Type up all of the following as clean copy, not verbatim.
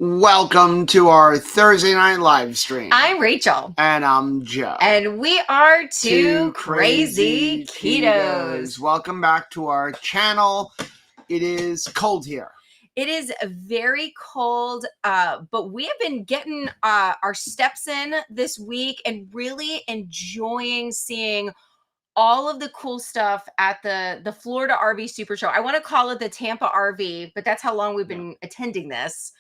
Welcome to our Thursday night live stream. I'm Rachel. And I'm Joe. And we are two crazy ketos. Welcome back to our channel. It is cold here. It is very cold, but we have been getting our steps in this week and really enjoying seeing all of the cool stuff at the Florida RV Super Show. I want to call it the Tampa RV, but that's how long we've been attending this.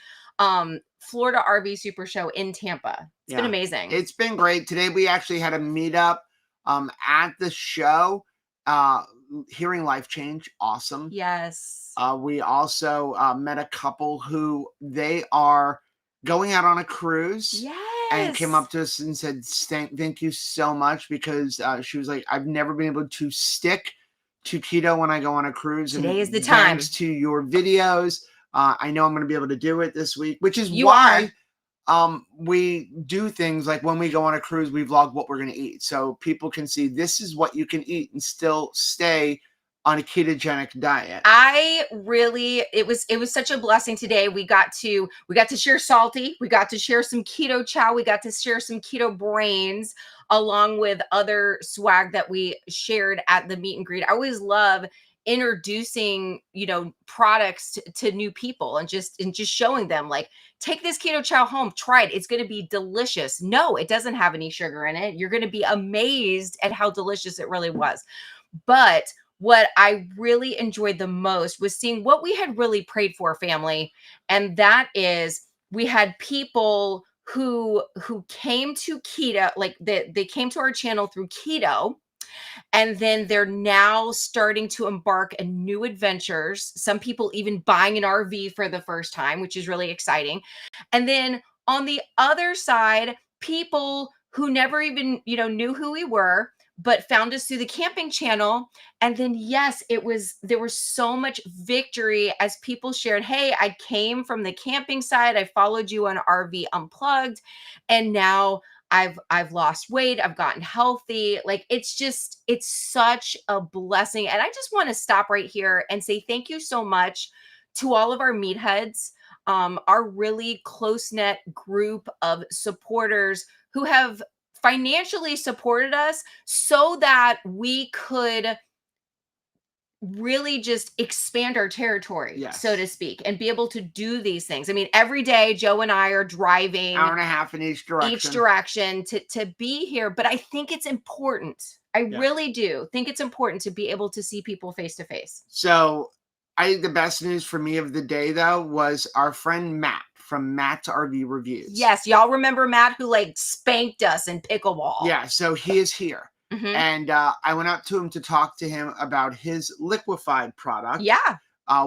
Florida RV Super Show in Tampa. It's been amazing. It's been great. Today we actually had a meetup at the show. Hearing life change, awesome. Yes. We also met a couple who they are going out on a cruise. Yes. And came up to us and said, thank you so much, because she was like, I've never been able to stick to keto when I go on a cruise. Today is the time. Thanks to your videos. I know I'm going to be able to do it this week, which is why we do things like when we go on a cruise, we vlog what we're going to eat. So people can see this is what you can eat and still stay on a ketogenic diet. It was such a blessing today. We got to share salty, we got to share some keto chow, we got to share some keto brains along with other swag that we shared at the meet and greet. I always love introducing, products to new people and just showing them, like, take this keto chow home, try it. It's going to be delicious. No, it doesn't have any sugar in it. You're going to be amazed at how delicious it really was. But what I really enjoyed the most was seeing what we had really prayed for, family. And that is, we had people who came to keto, like they came to our channel through keto. And then they're now starting to embark in new adventures. Some people even buying an RV for the first time, which is really exciting. And then on the other side, people who never even, knew who we were, but found us through the camping channel. And then, yes, there was so much victory as people shared, hey, I came from the camping side. I followed you on RV Unplugged. And now I've lost weight. I've gotten healthy. Like, it's such a blessing. And I just want to stop right here and say thank you so much to all of our meatheads, our really close-knit group of supporters who have financially supported us so that we could really just expand our territory, so to speak, and be able to do these things. I mean, every day Joe and I are driving hour and a half in each direction to be here. But I think it's important. I really do think it's important to be able to see people face to face. So I think the best news for me of the day, though, was our friend Matt from Matt's RV Reviews. Yes, y'all remember Matt, who spanked us in pickleball. Yeah, so he is here. Mm-hmm. And I went up to him to talk to him about his liquefied product. Yeah.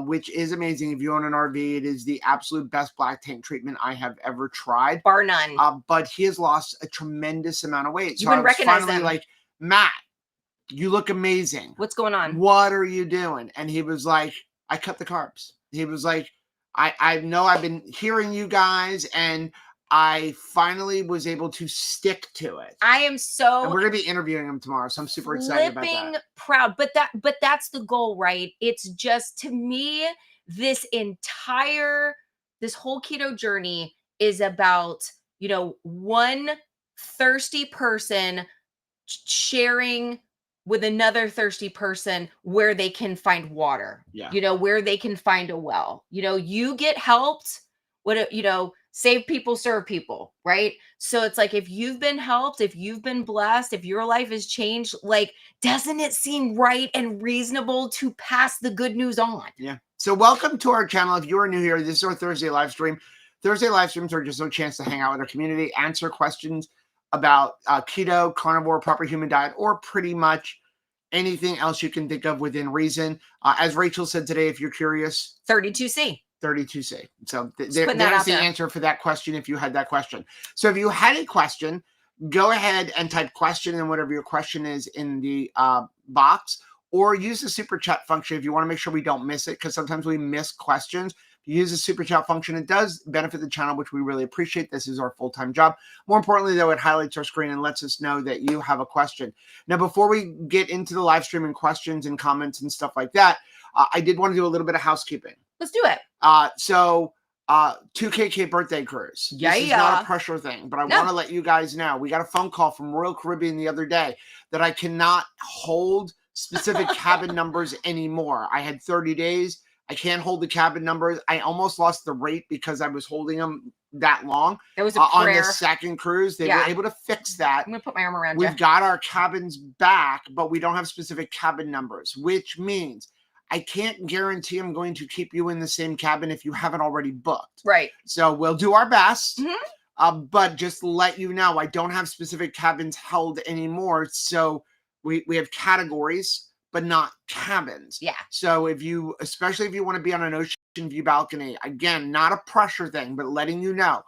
Which is amazing. If you own an RV, it is the absolute best black tank treatment I have ever tried. Bar none. But he has lost a tremendous amount of weight. You wouldn't recognize him. Like, Matt, you look amazing. What's going on? What are you doing? And he was like, I cut the carbs. He was like, I know I've been hearing you guys, and I finally was able to stick to it. I am so... And we're going to be interviewing him tomorrow, so I'm super excited about that. Proud. But that's the goal, right? It's just, to me, this whole keto journey is about, one thirsty person sharing with another thirsty person where they can find water, where they can find a well, you get helped, save people, serve people, right? So it's like, if you've been helped, if you've been blessed, if your life has changed, doesn't it seem right and reasonable to pass the good news on? Yeah. So welcome to our channel. If you are new here, this is our Thursday live stream. Thursday live streams are just a chance to hang out with our community, answer questions about keto, carnivore, proper human diet, or pretty much anything else you can think of within reason. As Rachel said today, if you're curious, 32C. 32C. So there's the answer for that question if you had that question. So if you had a question, go ahead and type question and whatever your question is in the box, or use the super chat function if you want to make sure we don't miss it, because sometimes we miss questions. Use the super chat function. It does benefit the channel, which we really appreciate. This is our full-time job. More importantly, though, it highlights our screen and lets us know that you have a question. Now, before we get into the live stream and questions and comments and stuff like that, I did want to do a little bit of housekeeping. Let's do it. So 2KK birthday cruise. Yeah, this is not a pressure thing, but I want to let you guys know. We got a phone call from Royal Caribbean the other day that I cannot hold specific cabin numbers anymore. I had 30 days. I can't hold the cabin numbers. I almost lost the rate because I was holding them that long. There was a on the second cruise. They were able to fix that. I'm going to put my arm around you. We've got our cabins back, but we don't have specific cabin numbers, which means I can't guarantee I'm going to keep you in the same cabin if you haven't already booked. Right. So we'll do our best. But just to let you know, I don't have specific cabins held anymore. So we have categories, but not cabins. Yeah. So especially if you want to be on an ocean view balcony, again, not a pressure thing, but letting you know,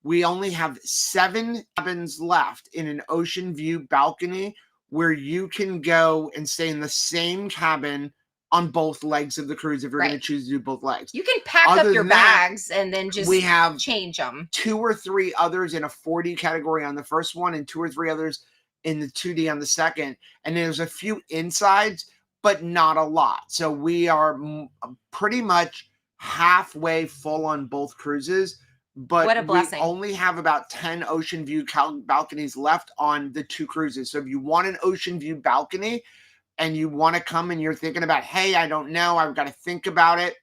we only have 7 cabins left in an ocean view balcony where you can go and stay in the same cabin on both legs of the cruise if you're going to choose to do both legs. You can pack up your bags and then just change them. 2 or 3 others in a 4D category on the first one and 2 or 3 others in the 2D on the second. And there's a few insides, but not a lot. So we are pretty much halfway full on both cruises. But what a blessing. We only have about 10 ocean view balconies left on the 2 cruises. So if you want an ocean view balcony, and you want to come and you're thinking about, hey, I don't know, I've got to think about it,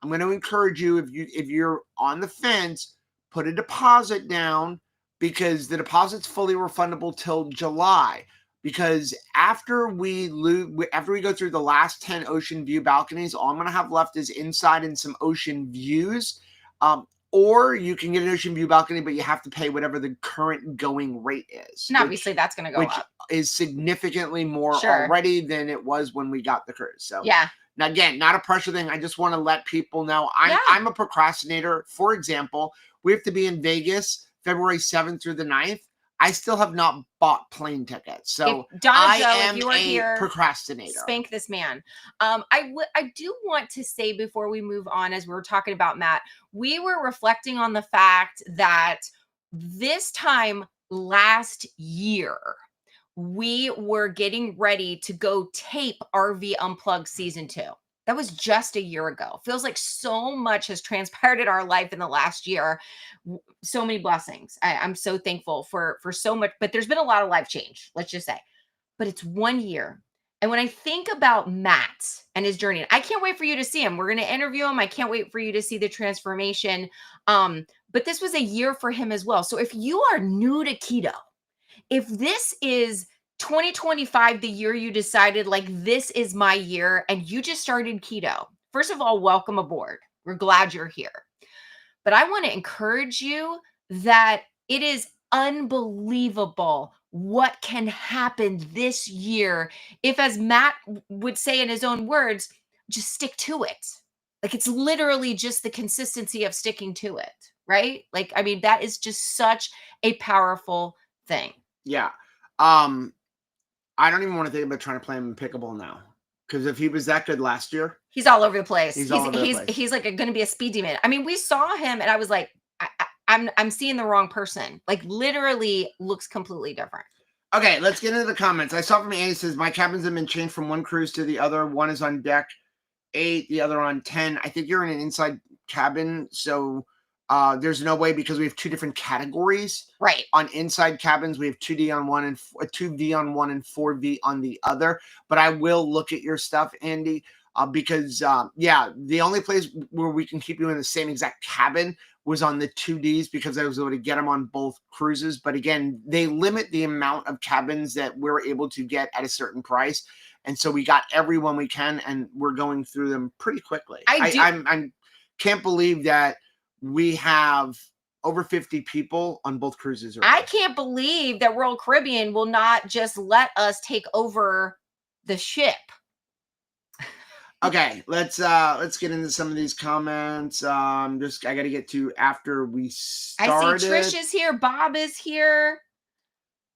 I'm going to encourage you, if you're on the fence, put a deposit down, because the deposit's fully refundable till July. Because after we go through the last 10 ocean view balconies, all I'm going to have left is inside and some ocean views. Or you can get an ocean view balcony, but you have to pay whatever the current going rate is. And obviously that's going to go up. Which is significantly more already than it was when we got the cruise. So yeah. Now, again, not a pressure thing. I just want to let people know I'm a procrastinator. For example, we have to be in Vegas February 7th through the 9th. I still have not bought plane tickets. So I am a procrastinator. Spank this man. I do want to say before we move on, as we were talking about Matt, we were reflecting on the fact that this time last year, we were getting ready to go tape RV Unplugged Season 2. That was just a year ago. Feels like so much has transpired in our life in the last year. So many blessings. I'm so thankful for so much, but there's been a lot of life change, let's just say. But it's 1 year. And when I think about Matt and his journey, I can't wait for you to see him. We're going to interview him. I can't wait for you to see the transformation. But this was a year for him as well. So if you are new to keto, if this is 2025, the year you decided, like, this is my year, and you just started keto, first of all, welcome aboard. We're glad you're here. But I want to encourage you that it is unbelievable what can happen this year if, as Matt would say in his own words, just stick to it. Like, it's literally just the consistency of sticking to it, right? Like, I mean, that is just such a powerful thing. Yeah. I don't even want to think about trying to play him in pickleball now, because if he was that good last year, he's all over the place. He's like going to be a speed demon. I mean, we saw him, and I was like, I'm seeing the wrong person. Like, literally looks completely different. Okay, let's get into the comments. I saw from Annie says my cabins have been changed from one cruise to the other. One is on deck 8, the other on 10. I think you're in an inside cabin, so there's no way, because we have 2 different categories. Right. On inside cabins, we have 2D on one and 2V on one and 4V on the other. But I will look at your stuff, Andy, because the only place where we can keep you in the same exact cabin was on the 2Ds, because I was able to get them on both cruises. But again, they limit the amount of cabins that we're able to get at a certain price. And so we got everyone we can, and we're going through them pretty quickly. I can't believe that we have over 50 people on both cruises already. I can't believe that Royal Caribbean will not just let us take over the ship. Okay, let's get into some of these comments. I got to get to after we started. I see Trish is here. Bob is here.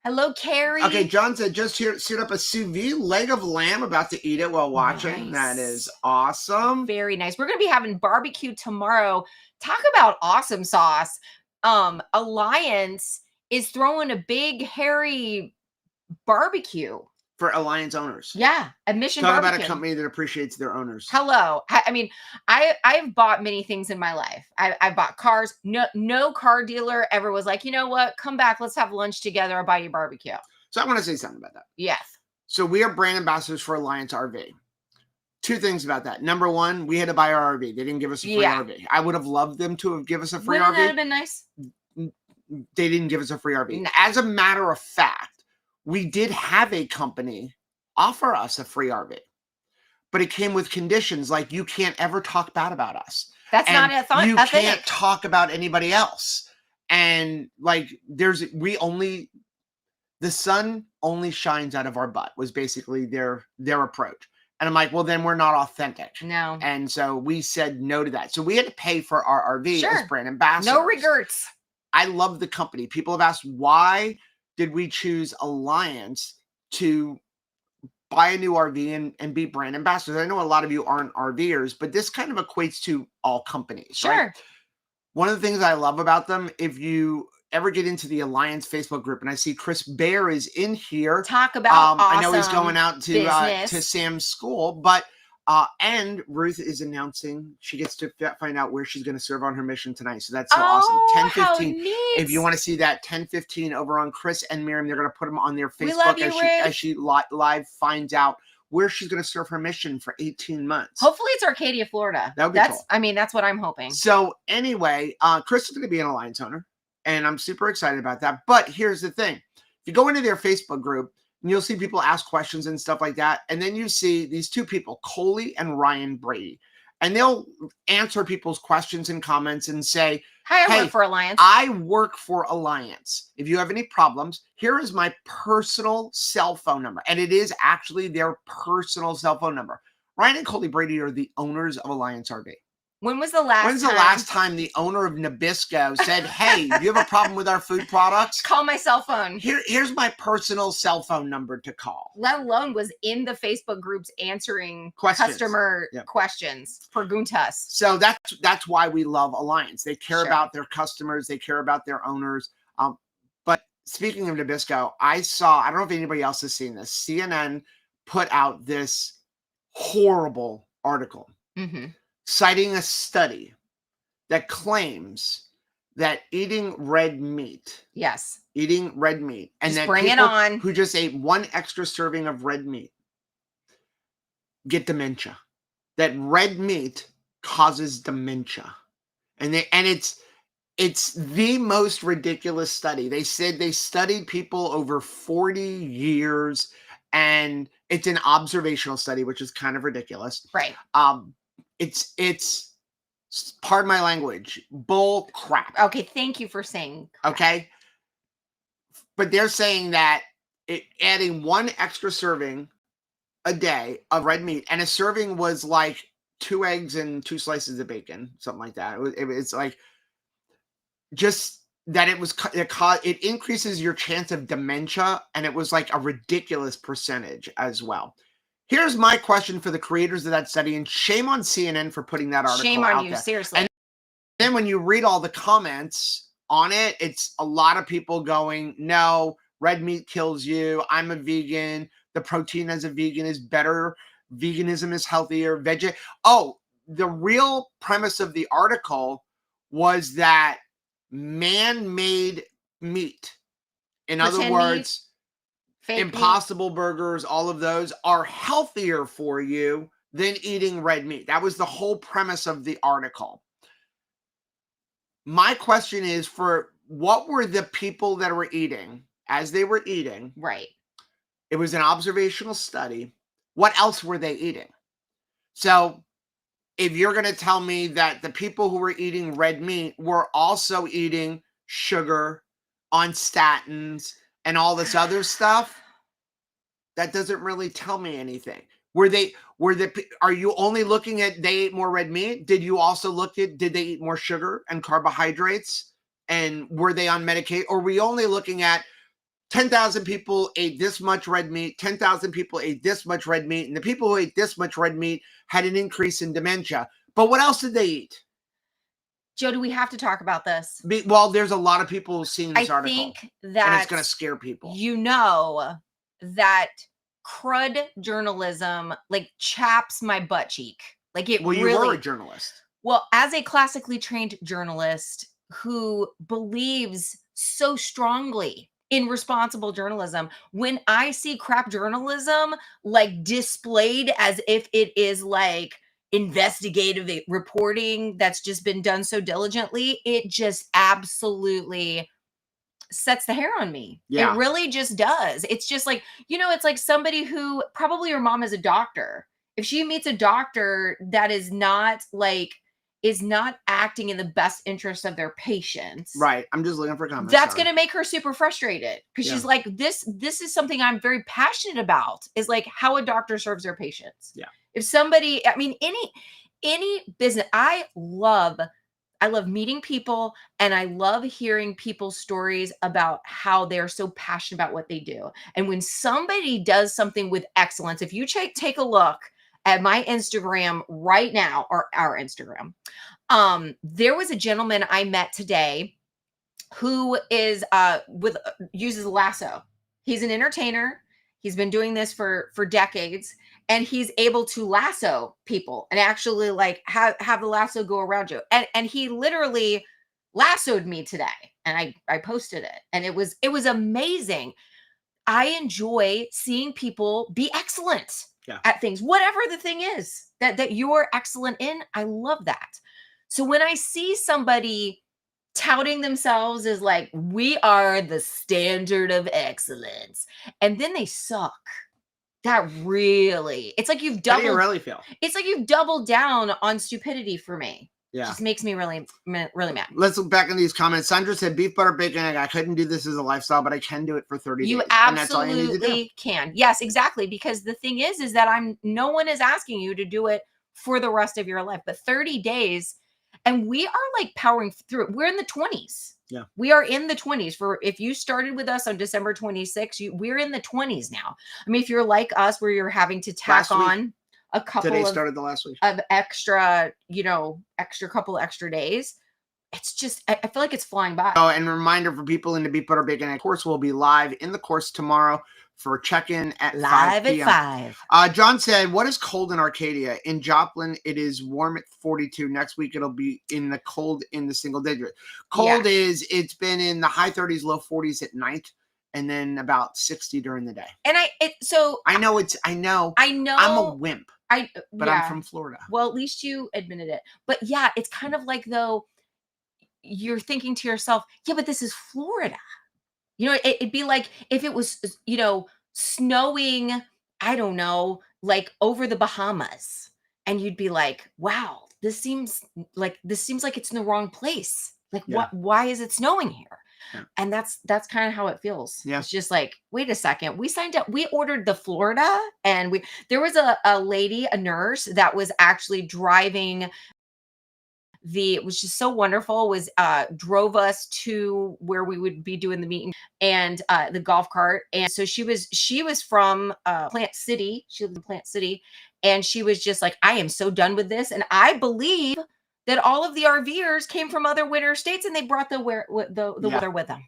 Hello, Carrie. Okay, John said just seared up a sous vide leg of lamb, about to eat it while watching. Nice. That is awesome. Very nice. We're going to be having barbecue tomorrow. Talk about awesome sauce. Lyons is throwing a big, hairy barbecue. for Alliance owners. Yeah, Admission Talk Barbecue. about a company that appreciates their owners. Hello. I mean, I've bought many things in my life. I've bought cars. No car dealer ever was like, you know what? Come back. Let's have lunch together. I'll buy you barbecue. So I want to say something about that. Yes. So we are brand ambassadors for Lyons RV. Two things about that. Number one, we had to buy our RV. They didn't give us a free RV. I would have loved them to have given us a free RV. Wouldn't that have been nice? They didn't give us a free RV. No. As a matter of fact, we did have a company offer us a free RV, but it came with conditions like you can't ever talk bad about us. That's and not a thought. You can't talk about anybody else. And like the sun only shines out of our butt was basically their approach. And I'm like, well, then we're not authentic. No. And so we said no to that. So we had to pay for our RV as brand ambassadors. No regrets. I love the company. People have asked, why did we choose Alliance to buy a new RV and be brand ambassadors? I know a lot of you aren't RVers, but this kind of equates to all companies. Sure. Right? One of the things I love about them, if you ever get into the Alliance Facebook group, and I see Chris Bear is in here. Talk about awesome I know he's going out to Sam's school, but and Ruth is announcing she gets to find out where she's going to serve on her mission tonight. So that's so awesome. 10:15. If you want to see that, 10:15 over on Chris and Miriam, they're going to put them on their Facebook as she live finds out where she's going to serve her mission for 18 months. Hopefully it's Arcadia, Florida. That would be cool. I mean, that's what I'm hoping. So anyway, Chris is going to be an Alliance owner, and I'm super excited about that. But here's the thing. If you go into their Facebook group, and you'll see people ask questions and stuff like that. And then you see these two people, Coley and Ryan Brady. And they'll answer people's questions and comments and say, Hi, I work for Alliance. I work for Alliance. If you have any problems, here is my personal cell phone number. And it is actually their personal cell phone number. Ryan and Coley Brady are the owners of Alliance RV. When's the last time the owner of Nabisco said, hey, you have a problem with our food products? Call my cell phone. Here's my personal cell phone number to call. Let alone was in the Facebook groups answering customer questions, preguntas. So that's why we love Alliance. They care about their customers. They care about their owners. But speaking of Nabisco, I don't know if anybody else has seen this. CNN put out this horrible article. Mm-hmm. Citing a study that claims that eating red meat, and that bring it people on who just ate one extra serving of red meat get dementia. That red meat causes dementia, and it's the most ridiculous study. They said they studied people over 40 years, and it's an observational study, which is kind of ridiculous, right? It's pardon my language, bull crap. Okay, thank you for saying crap. Okay. But they're saying that adding one extra serving a day of red meat, and a serving was like 2 eggs and 2 slices of bacon, something like that. It's like just that it increases your chance of dementia, and it was like a ridiculous percentage as well. Here's my question for the creators of that study, and shame on CNN for putting that article out. Shame on you, seriously. And then when you read all the comments on it, it's a lot of people going, no, red meat kills you. I'm a vegan. The protein as a vegan is better. Veganism is healthier. The real premise of the article was that man-made meat, in other words, Impossible Burgers, all of those are healthier for you than eating red meat. That was the whole premise of the article. My question is, for what were the people that were eating as they were eating? Right. It was an observational study. What else were they eating? So if you're going to tell me that the people who were eating red meat were also eating sugar, on statins, and all this other stuff, that doesn't really tell me anything. Are you only looking at they ate more red meat? Did you also look at, did they eat more sugar and carbohydrates? And were they on Medicaid? Or were we only looking at 10,000 people ate this much red meat, 10,000 people ate this much red meat, and the people who ate this much red meat had an increase in dementia? But what else did they eat? Joe, do we have to talk about this? Well, there's a lot of people seeing this article. I think that and it's going to scare people. You know that crud journalism like chaps my butt cheek. Like it Well, you really were a journalist. Well, as a classically trained journalist who believes so strongly in responsible journalism, when I see crap journalism like displayed as if it is like investigative reporting that's just been done so diligently, it just absolutely sets the hair on me. Yeah. It really just does. It's just like, it's like somebody who probably your mom is a doctor. If she meets a doctor that is not acting in the best interest of their patients. Right. I'm just looking for comments. That's going to make her super frustrated because Yeah. she's like, this is something I'm very passionate about, is like how a doctor serves their patients. Yeah. If somebody, I mean, any business, I love meeting people, and I love hearing people's stories about how they're so passionate about what they do. And when somebody does something with excellence, if you take a look at my Instagram right now, or our Instagram, there was a gentleman I met today who is uses lasso. He's an entertainer. He's been doing this for decades, and he's able to lasso people and actually like have the lasso go around you. And he literally lassoed me today, and I posted it, and it was amazing. I enjoy seeing people be excellent at things, whatever the thing is that you're excellent in. I love that. So when I see somebody touting themselves as like, we are the standard of excellence, and then they suck, that really, it's like you've doubled. How do you really feel? It's like you've doubled down on stupidity for me. Yeah. It just makes me really mad. Let's look back in these comments. Sandra said, beef, butter, bacon, egg. I couldn't do this as a lifestyle, but I can do it for 30 days. You And that's all you need to do. absolutely can. Yes, exactly. Because the thing is that no one is asking you to do it for the rest of your life, but 30 days. And we are like powering through it. We're in the 20s. Yeah. We are in the 20s. If you started with us on December 26th, we're in the 20s now. I mean, if you're like us, where you're having to tack on a couple Today started the last week of extra couple extra days. It's just, I feel like it's flying by. Oh, and reminder for people in the beef, butter, bacon, egg course, will be live in the course tomorrow for check-in at live 5 p.m. at 5. John said, what is cold in Arcadia? In Joplin, it is warm at 42. Next week, it'll be in the cold in the single digit. Cold is, it's been in the high 30s, low 40s at night, and then about 60 during the day. And I know I'm a wimp, but I'm from Florida. Well, at least you admitted it. But yeah, it's kind of like, though, you're thinking to yourself, yeah, but this is Florida. It'd be like if it was, snowing, I don't know, like over the Bahamas. And you'd be like, wow, this seems like it's in the wrong place. Like, why is it snowing here? Yeah. And that's kind of how it feels. Yeah. It's just like, wait a second. We signed up, we ordered the Florida, and there was a lady, a nurse that was actually driving which is so wonderful, was drove us to where we would be doing the meeting and the golf cart. And so she was from Plant City. She lived in Plant City, and she was just like, I am so done with this. And I believe that all of the RVers came from other winter states, and they brought the weather with them.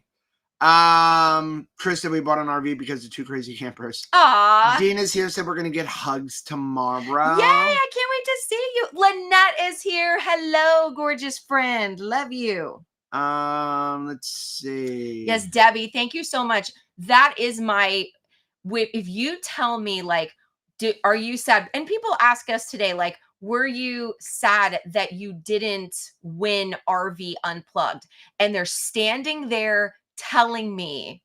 Chris said we bought an RV because of two crazy campers. Aww. Dina's here, said we're gonna get hugs tomorrow. Yay, I can't wait to see you. Lynette is here. Hello, gorgeous friend. Love you. Let's see. Yes, Debbie, thank you so much. That is if you tell me, like, are you sad? And people ask us today, like, were you sad that you didn't win RV Unplugged? And they're standing there telling me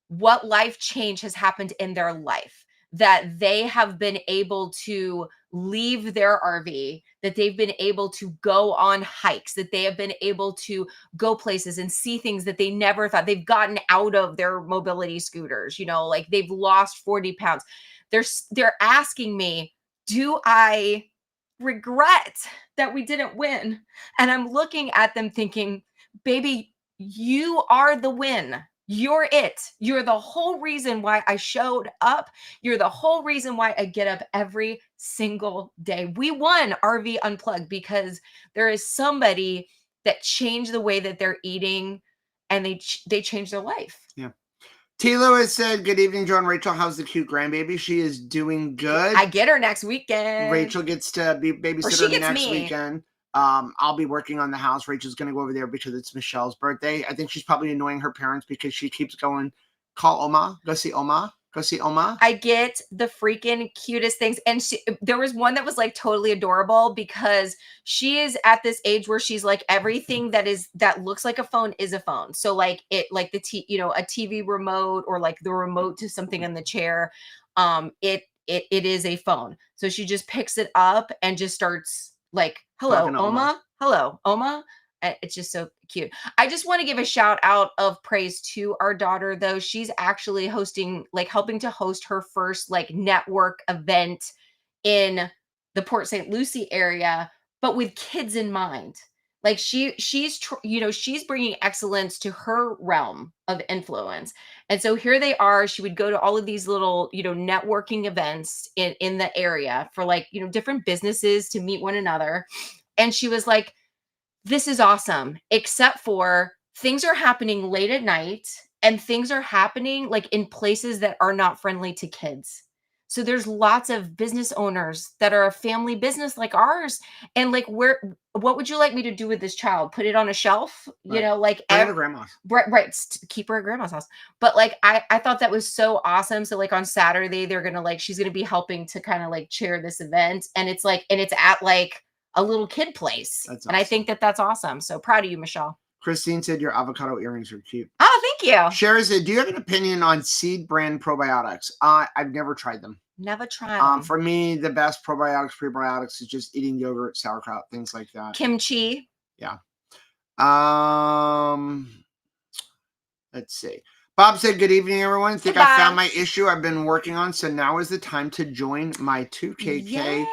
what life change has happened in their life, that they have been able to leave their RV, that they've been able to go on hikes, that they have been able to go places and see things that they never thought. They've gotten out of their mobility scooters, like they've lost 40 pounds. They're asking me, do I regret that we didn't win? And I'm looking at them thinking, baby, you are the win. You're it. You're the whole reason why I showed up. You're the whole reason why I get up every single day. We won RV Unplugged because there is somebody that changed the way that they're eating, and they changed their life. Yeah. T. Lewis said, good evening, Joe and Rachel. How's the cute grandbaby? She is doing good. I get her next weekend. Rachel gets to be babysitter next me. weekend. I'll be working on the house. Rachel's going to go over there because it's Michelle's birthday. I think she's probably annoying her parents because she keeps going, call Oma, go see Oma. Go see Oma. I get the freaking cutest things. And there was one that was like totally adorable because she is at this age where she's like everything that looks like a phone is a phone. So like a TV remote or like the remote to something in the chair. It is a phone. So she just picks it up and just starts like, hello, Oma. Hello, Oma. It's just so cute. I just want to give a shout out of praise to our daughter, though. She's actually helping to host her first like network event in the Port St. Lucie area, but with kids in mind. Like she's bringing excellence to her realm of influence. And so here they are. She would go to all of these little, networking events in the area for like, different businesses to meet one another. And she was like, this is awesome, except for things are happening late at night and things are happening like in places that are not friendly to kids. So there's lots of business owners that are a family business like ours. And like, what would you like me to do with this child? Put it on a shelf, right. Like at grandma's. Right. Keep her at grandma's house. But like, I thought that was so awesome. So like on Saturday, she's going to be helping to kind of like chair this event. And it's at like a little kid place. That's awesome. And I think that's awesome. So proud of you, Michelle. Christine said your avocado earrings are cute. Oh, thank you. Sherry said, do you have an opinion on seed brand probiotics? I've never tried them. Never tried them. For me, the best probiotics, prebiotics is just eating yogurt, sauerkraut, things like that. Kimchi. Yeah. Let's see. Bob said, good evening, everyone. I found my issue I've been working on. So now is the time to join my 2KK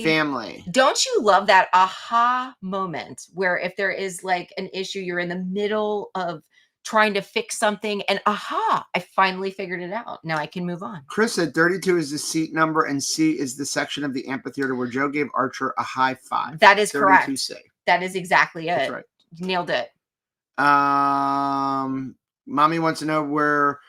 family. Don't you love that aha moment where if there is like an issue, you're in the middle of trying to fix something and aha, I finally figured it out. Now I can move on. Chris said 32 is the seat number and C is the section of the amphitheater where Joe gave Archer a high five. That is correct. 32C. That is exactly it. That's right. You nailed it. Mommy wants to know where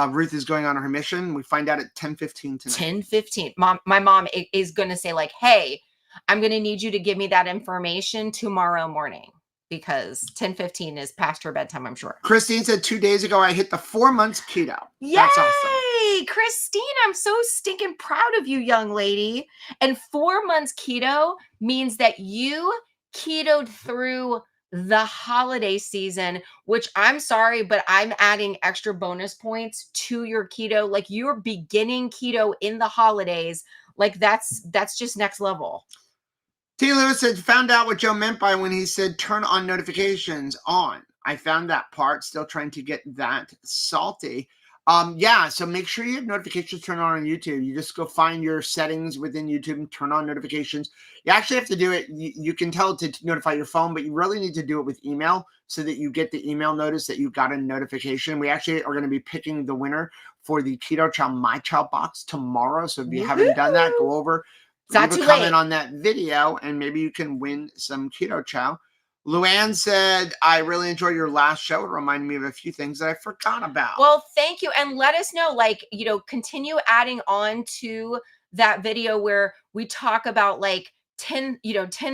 Ruth is going on her mission. We find out at 10:15 tonight. 10:15. My mom is going to say like, hey, I'm going to need you to give me that information tomorrow morning because 10:15 is past her bedtime, I'm sure. Christine said 2 days ago, I hit the 4 months keto. Yay! That's awesome. Christine, I'm so stinking proud of you, young lady. And 4 months keto means that you ketoed through the holiday season, which I'm sorry, but I'm adding extra bonus points to your keto. Like you're beginning keto in the holidays. Like that's just next level. T. Lewis said, found out what Joe meant by when he said, turn on notifications on. I found that part, still trying to get that salty. Yeah, so make sure you have notifications turned on YouTube. You just go find your settings within YouTube and turn on notifications. You actually have to do it. You can tell it to notify your phone, but you really need to do it with email so that you get the email notice that you got a notification. We actually are going to be picking the winner for the Keto Chow My Chow box tomorrow. So if you haven't done that, go over, leave a comment on that video, and maybe you can win some Keto Chow. Luann said, I really enjoyed your last show. It reminded me of a few things that I forgot about. Well, thank you. And let us know, continue adding on to that video where we talk about 10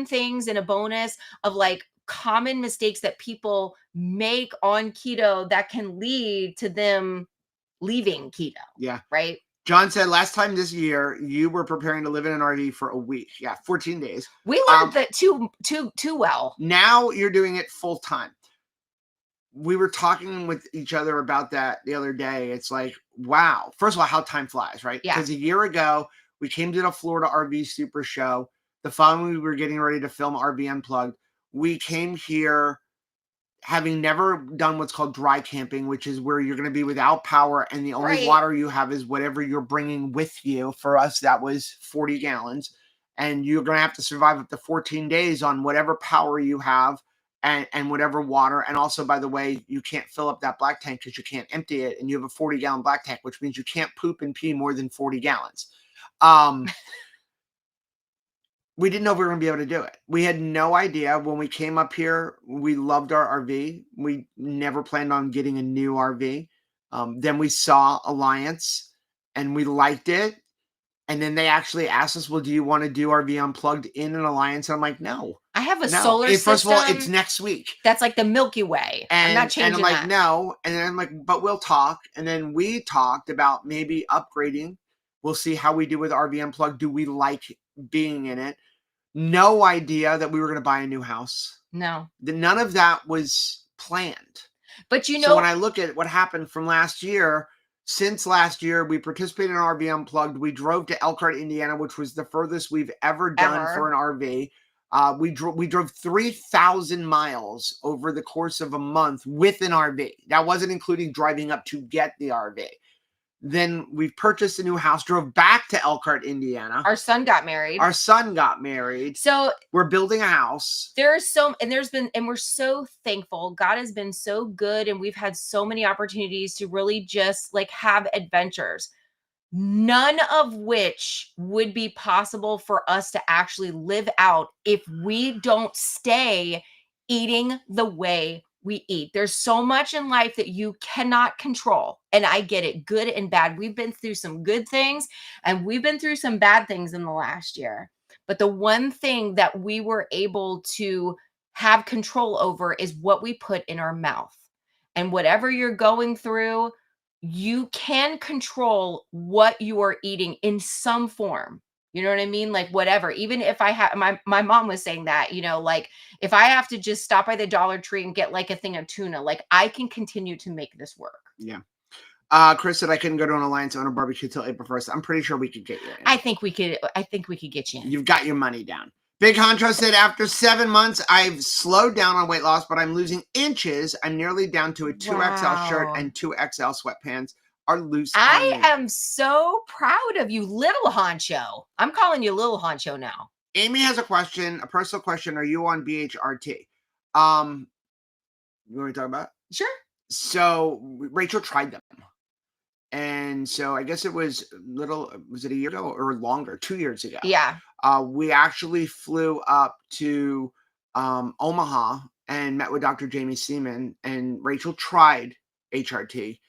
things in a bonus of common mistakes that people make on keto that can lead to them leaving keto. Yeah. Right. John said last time this year you were preparing to live in an RV for a week. Yeah, 14 days. We learned that too well. Now you're doing it full time. We were talking with each other about that the other day. It's like, wow. First of all, how time flies, right? Yeah. Because a year ago, we came to the Florida RV Super Show. The following we were getting ready to film RV Unplugged. We came here having never done what's called dry camping, which is where you're going to be without power and the only water you have is whatever you're bringing with you. For us, that was 40 gallons. And you're going to have to survive up to 14 days on whatever power you have and whatever water. And also, by the way, you can't fill up that black tank because you can't empty it. And you have a 40-gallon black tank, which means you can't poop and pee more than 40 gallons. We didn't know if we were going to be able to do it. We had no idea. When we came up here, we loved our RV. We never planned on getting a new RV. Then we saw Alliance and we liked it. And then they actually asked us, well, do you want to do RV Unplugged in an Alliance? And I'm like, no. I have a solar system. First of all, it's next week. That's like the Milky Way. I'm not changing I'm like, no. And then I'm like, but we'll talk. And then we talked about maybe upgrading. We'll see how we do with RV Unplugged. Do we like being in it? No idea that we were going to buy a new house. No. None of that was planned. But you know, so when I look at what happened from last year, since last year, we participated in RV Unplugged. We drove to Elkhart, Indiana, which was the furthest we've ever done for an RV. We drove 3,000 miles over the course of a month with an RV. That wasn't including driving up to get the RV. Then we purchased a new house, drove back to Elkhart, Indiana. Our son got married. So we're building a house. And we're so thankful. God has been so good. And we've had so many opportunities to really just like have adventures, none of which would be possible for us to actually live out if we don't stay eating the way we eat. There's so much in life that you cannot control. And I get it, good and bad. We've been through some good things and we've been through some bad things in the last year. But the one thing that we were able to have control over is what we put in our mouth. And whatever you're going through, you can control what you are eating in some form. You know what I mean? Like whatever, even if I have, my mom was saying that, you know, like if I have to just stop by the Dollar Tree and get like a thing of tuna, like I can continue to make this work. Yeah. Chris said I couldn't go to an Alliance on a barbecue till April 1st. I'm pretty sure we could get you in. I think we could get you in. You've got your money down. Big Honcho said, after 7 months, I've slowed down on weight loss, but I'm losing inches. I'm nearly down to a 2XL shirt and 2XL sweatpants are loose. I am so proud of you, little Honcho. I'm calling you little Honcho now. Amy has a question, a personal question. Are you on BHRT? You want to talk about it? Sure. So Rachel tried them. And so I guess it was was it a year ago or longer? 2 years ago. Yeah. We actually flew up to Omaha and met with Dr. Jamie Seaman, and Rachel tried HRT.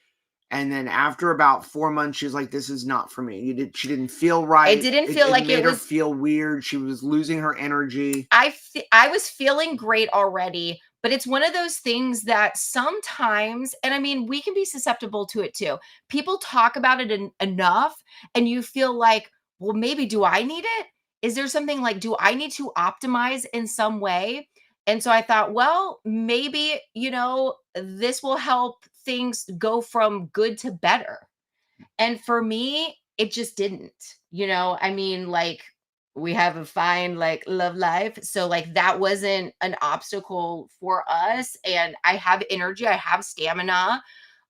And then after about 4 months, she's like, this is not for me. She didn't feel right. It didn't feel like it made her feel weird. She was losing her energy. I was feeling great already, but it's one of those things that sometimes, and I mean, we can be susceptible to it too. People talk about it enough and you feel like, well, maybe do I need it? Is there something like, do I need to optimize in some way? And so I thought, well, maybe, you know, this will help things go from good to better. And for me, it just didn't, you know, I mean, like we have a fine, like love life. So like that wasn't an obstacle for us. And I have energy, I have stamina.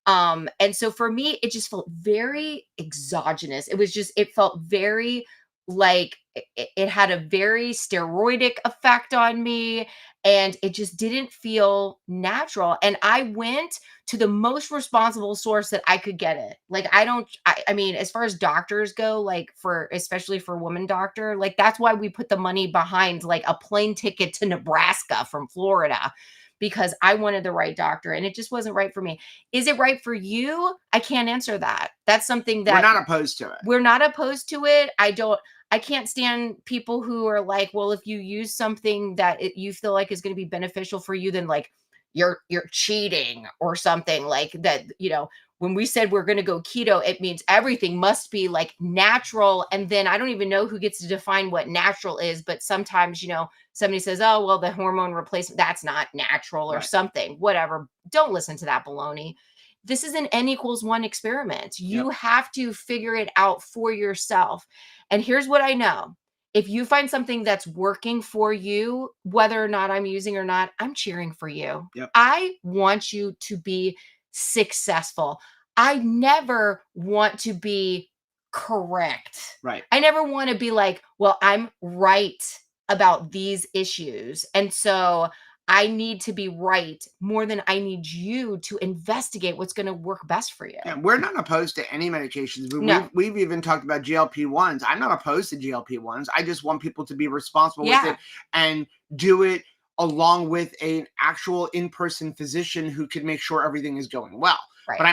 And so for me, it just felt very exogenous. It felt very like it had a very steroidic effect on me and it just didn't feel natural. And I went to the most responsible source that I could get it. Like, I mean, as far as doctors go, like especially for woman doctor, like that's why we put the money behind like a plane ticket to Nebraska from Florida, because I wanted the right doctor and it just wasn't right for me. Is it right for you? I can't answer that. That's something that we're not opposed to it. We're not opposed to it. I can't stand people who are like, well, if you use something that you feel like is going to be beneficial for you, then like you're cheating or something like that. You know, when we said we're going to go keto, it means everything must be like natural. And then I don't even know who gets to define what natural is, but sometimes, you know, somebody says, oh, well, the hormone replacement, that's not natural or something, whatever. Don't listen to that baloney. This is an N=1 experiment. You have to figure it out for yourself. And here's what I know. If you find something that's working for you, whether or not I'm using or not, I'm cheering for you. I want you to be successful. I never want to be correct. Right. I never want to be like, well, I'm right about these issues. And so I need to be right more than I need you to investigate what's going to work best for you. Yeah, we're not opposed to any medications. No. We've even talked about GLP-1s. I'm not opposed to GLP-1s. I just want people to be responsible with it and do it along with an actual in-person physician who can make sure everything is going well. Right. But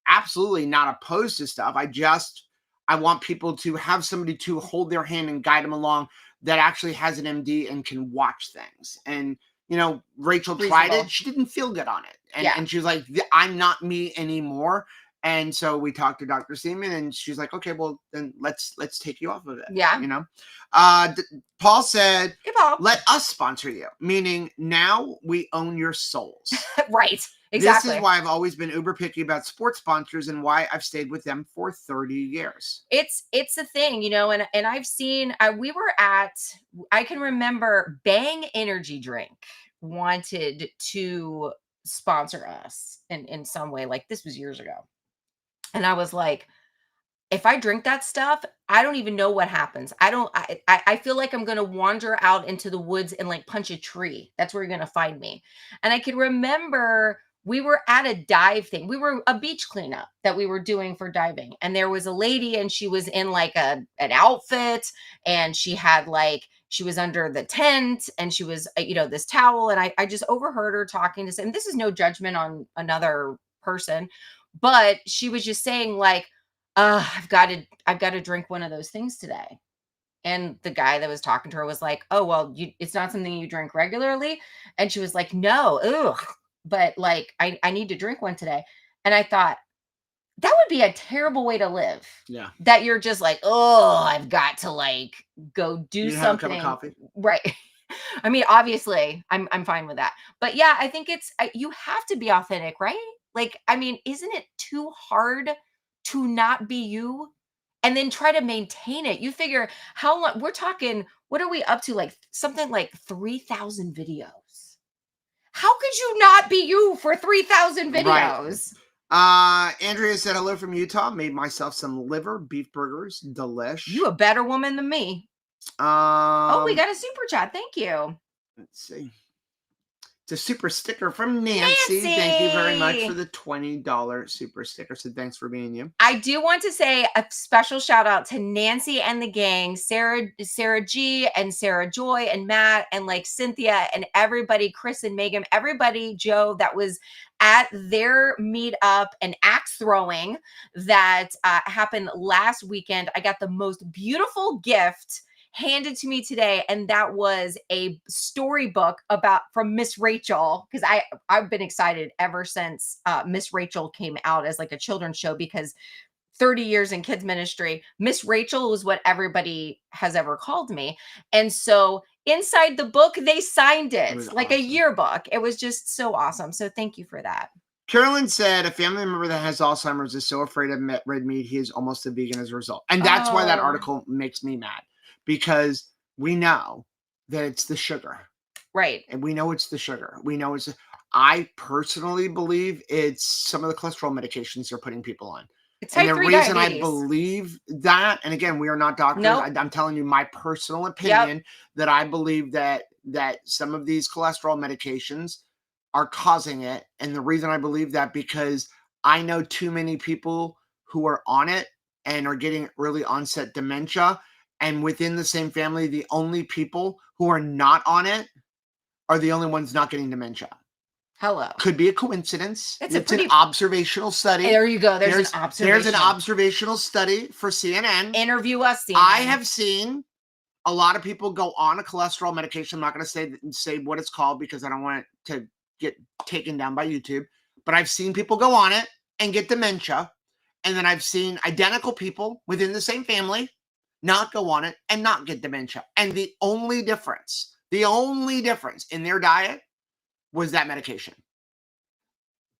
absolutely not opposed to stuff. I want people to have somebody to hold their hand and guide them along that actually has an MD and can watch things. And, you know, Rachel tried it. She didn't feel good on it. And she was like, I'm not me anymore. And so we talked to Dr. Seaman, and she's like, okay, well, then let's take you off of it. Yeah. You know, Paul said, hey, Paul, let us sponsor you, meaning now we own your souls. Right. Exactly. This is why I've always been uber picky about sports sponsors and why I've stayed with them for 30 years. It's a thing, you know, and I've seen, I can remember Bang Energy Drink wanted to sponsor us in some way. Like, this was years ago. And I was like, if I drink that stuff, I don't even know what happens. I feel like I'm going to wander out into the woods and like punch a tree. That's where you're going to find me. And I can remember we were at a dive thing. We were a beach cleanup that we were doing for diving. And there was a lady, and she was in like an outfit, and she had like, she was under the tent, and she was, you know, this towel. And I just overheard her talking to, and this is no judgment on another person, but she was just saying like, I've got to drink one of those things today. And the guy that was talking to her was like, oh, well, it's not something you drink regularly. And she was like, no, ugh, but like, I need to drink one today. And I thought, that would be a terrible way to live. Yeah. That you're just like, oh, I've got to like go do something. Have a cup of coffee. Right. I mean, obviously I'm fine with that, but yeah, I think you have to be authentic, right? Like, I mean, isn't it too hard to not be you and then try to maintain it? You figure how long we're talking, what are we up to? Like something like 3,000 videos. How could you not be you for 3,000 videos? Right. Andrea said hello from Utah. Made myself some liver beef burgers. Delish. You a better woman than me. Oh, we got a super chat. Thank you. Let's see. It's a super sticker from Nancy. Thank you very much for the $20 super sticker. So thanks for being you. I do want to say a special shout out to Nancy and the gang, Sarah G and Sarah Joy and Matt and like Cynthia and everybody, Chris and Megan, everybody, Joe, that was at their meetup and axe throwing that happened last weekend. I got the most beautiful gift handed to me today, and that was a storybook from Miss Rachel, because I've been excited ever since Miss Rachel came out as like a children's show, because 30 years in kids ministry, Miss Rachel was what everybody has ever called me. And so inside the book, they signed it like awesome. A yearbook. It was just so awesome. So thank you for that. Carolyn said a family member that has Alzheimer's is so afraid of red meat, he is almost a vegan as a result. And that's why that article makes me mad. Because we know that it's the sugar. Right. And we know it's the sugar. We know I personally believe it's some of the cholesterol medications they're putting people on. It's and the reason diabetes. I believe that, and again, we are not doctors. Nope. I'm telling you my personal opinion that I believe that some of these cholesterol medications are causing it. And the reason I believe that, because I know too many people who are on it and are getting early onset dementia. And within the same family, the only people who are not on it are the only ones not getting dementia. Hello. Could be a coincidence. It's an observational study. There you go. There's an observational study for CNN. Interview us, CNN. I have seen a lot of people go on a cholesterol medication. I'm not going to say what it's called because I don't want it to get taken down by YouTube. But I've seen people go on it and get dementia. And then I've seen identical people within the same family not go on it and not get dementia. And the only difference in their diet was that medication.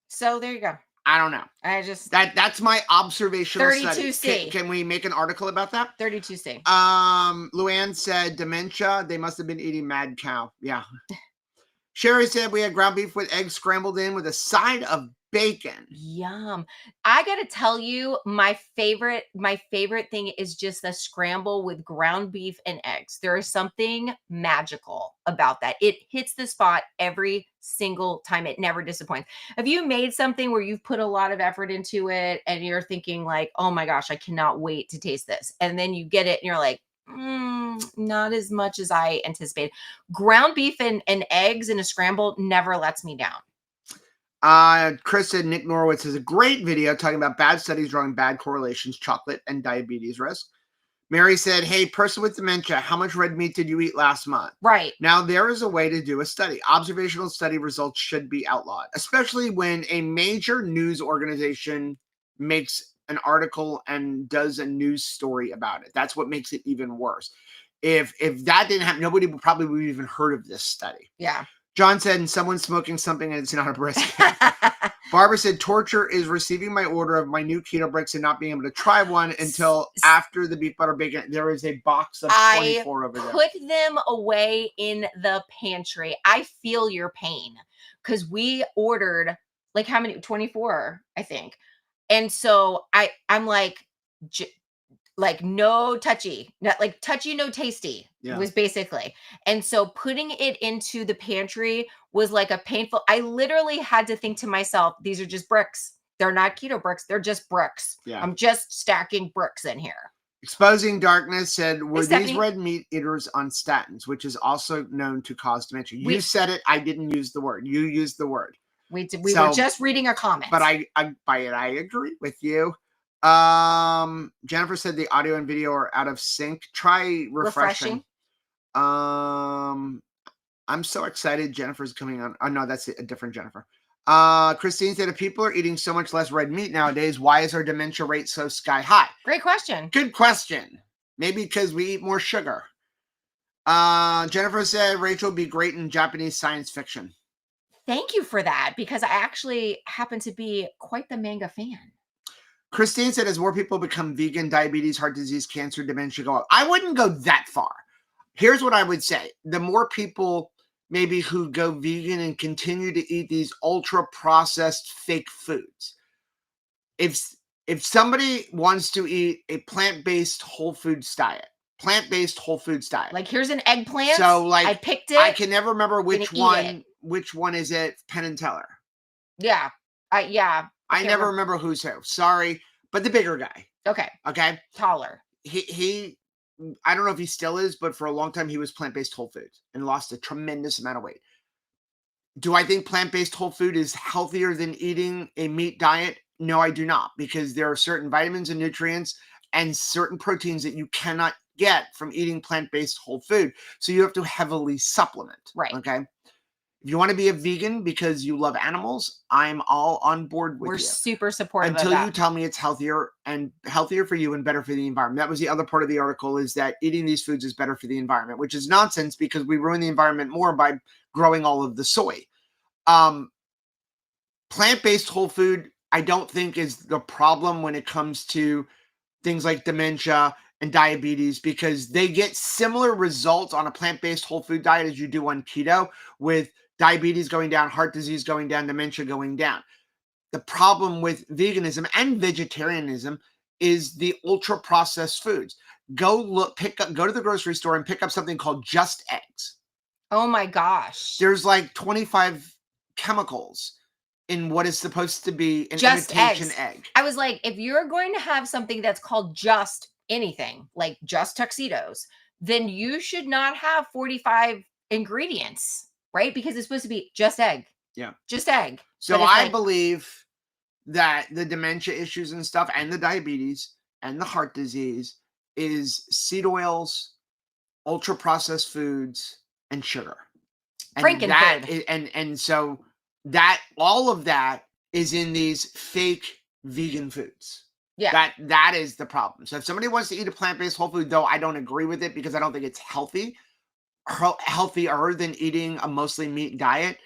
So there you go. I don't know. That's my observational 32C. Study. Can we make an article about that? 32C. Luann said dementia, they must have been eating mad cow. Yeah. Sherry said we had ground beef with eggs scrambled in with a side of bacon. Yum. I got to tell you, my favorite thing is just the scramble with ground beef and eggs. There is something magical about that. It hits the spot every single time. It never disappoints. Have you made something where you've put a lot of effort into it and you're thinking like, oh my gosh, I cannot wait to taste this. And then you get it and you're like, not as much as I anticipated. Ground beef and eggs in a scramble never lets me down. Chris said Nick Norwitz has a great video talking about bad studies drawing bad correlations, chocolate and diabetes risk. Mary said, hey, person with dementia, how much red meat did you eat last month? Right. Now, there is a way to do a study. Observational study results should be outlawed, especially when a major news organization makes an article and does a news story about it. That's what makes it even worse. If that didn't happen, nobody would probably even heard of this study. Yeah. John said, someone's smoking something and it's not a brisket. Barbara said, torture is receiving my order of my new keto bricks and not being able to try one until after the beef butter bacon. There is a box of 24 over there. I put them away in the pantry. I feel your pain because we ordered like how many? 24, I think. And so I'm like no touchy, not like touchy, no tasty. Yeah. Was basically. And so putting it into the pantry was like a painful, I literally had to think to myself, these are just bricks. They're not keto bricks. They're just bricks. Yeah. I'm just stacking bricks in here. Exposing Darkness said, were Hey, these red meat eaters on statins, which is also known to cause dementia? You said it. I didn't use the word. You used the word. We were just reading a comment. But I agree with you. Jennifer said the audio and video are out of sync. Try refreshing. I'm so excited Jennifer's coming on. Oh no, that's a different Jennifer. Christine said, if people are eating so much less red meat nowadays, why is our dementia rate so sky high? Great question. Good question. Maybe because we eat more sugar. Jennifer said, Rachel would be great in Japanese science fiction. Thank you for that, because I actually happen to be quite the manga fan. Christine said, as more people become vegan, diabetes, heart disease, cancer, dementia go up. I wouldn't go that far. Here's what I would say. The more people maybe who go vegan and continue to eat these ultra processed fake foods. If somebody wants to eat a plant-based whole foods diet, like here's an eggplant. So like I picked it. I can never remember which one. Which one is it? Penn and Teller. Yeah. I never remember who's who. Sorry, but the bigger guy. Okay. Taller. He I don't know if he still is, but for a long time he was plant-based whole foods and lost a tremendous amount of weight. Do I think plant-based whole food is healthier than eating a meat diet? No, I do not, because there are certain vitamins and nutrients and certain proteins that you cannot get from eating plant-based whole food. So you have to heavily supplement. Right. Okay. If you want to be a vegan because you love animals, I'm all on board with you. We're super supportive until of that. you tell me it's healthier for you and better for the environment. That was the other part of the article, is that eating these foods is better for the environment, which is nonsense because we ruin the environment more by growing all of the soy. Plant-based whole food, I don't think is the problem when it comes to things like dementia and diabetes, because they get similar results on a plant-based whole food diet as you do on keto, with diabetes going down, heart disease going down, dementia going down. The problem with veganism and vegetarianism is the ultra processed foods. Go to the grocery store and pick up something called Just Eggs. Oh my gosh. There's like 25 chemicals in what is supposed to be an imitation egg. I was like, if you're going to have something that's called just anything, like just tuxedos, then you should not have 45 ingredients, right? Because it's supposed to be just egg. Yeah. Just egg. So I believe that the dementia issues and stuff and the diabetes and the heart disease is seed oils, ultra processed foods, and sugar. And so that all of that is in these fake vegan foods. Yeah. That is the problem. So if somebody wants to eat a plant-based whole food, though I don't agree with it because I don't think it's healthier than eating a mostly meat diet,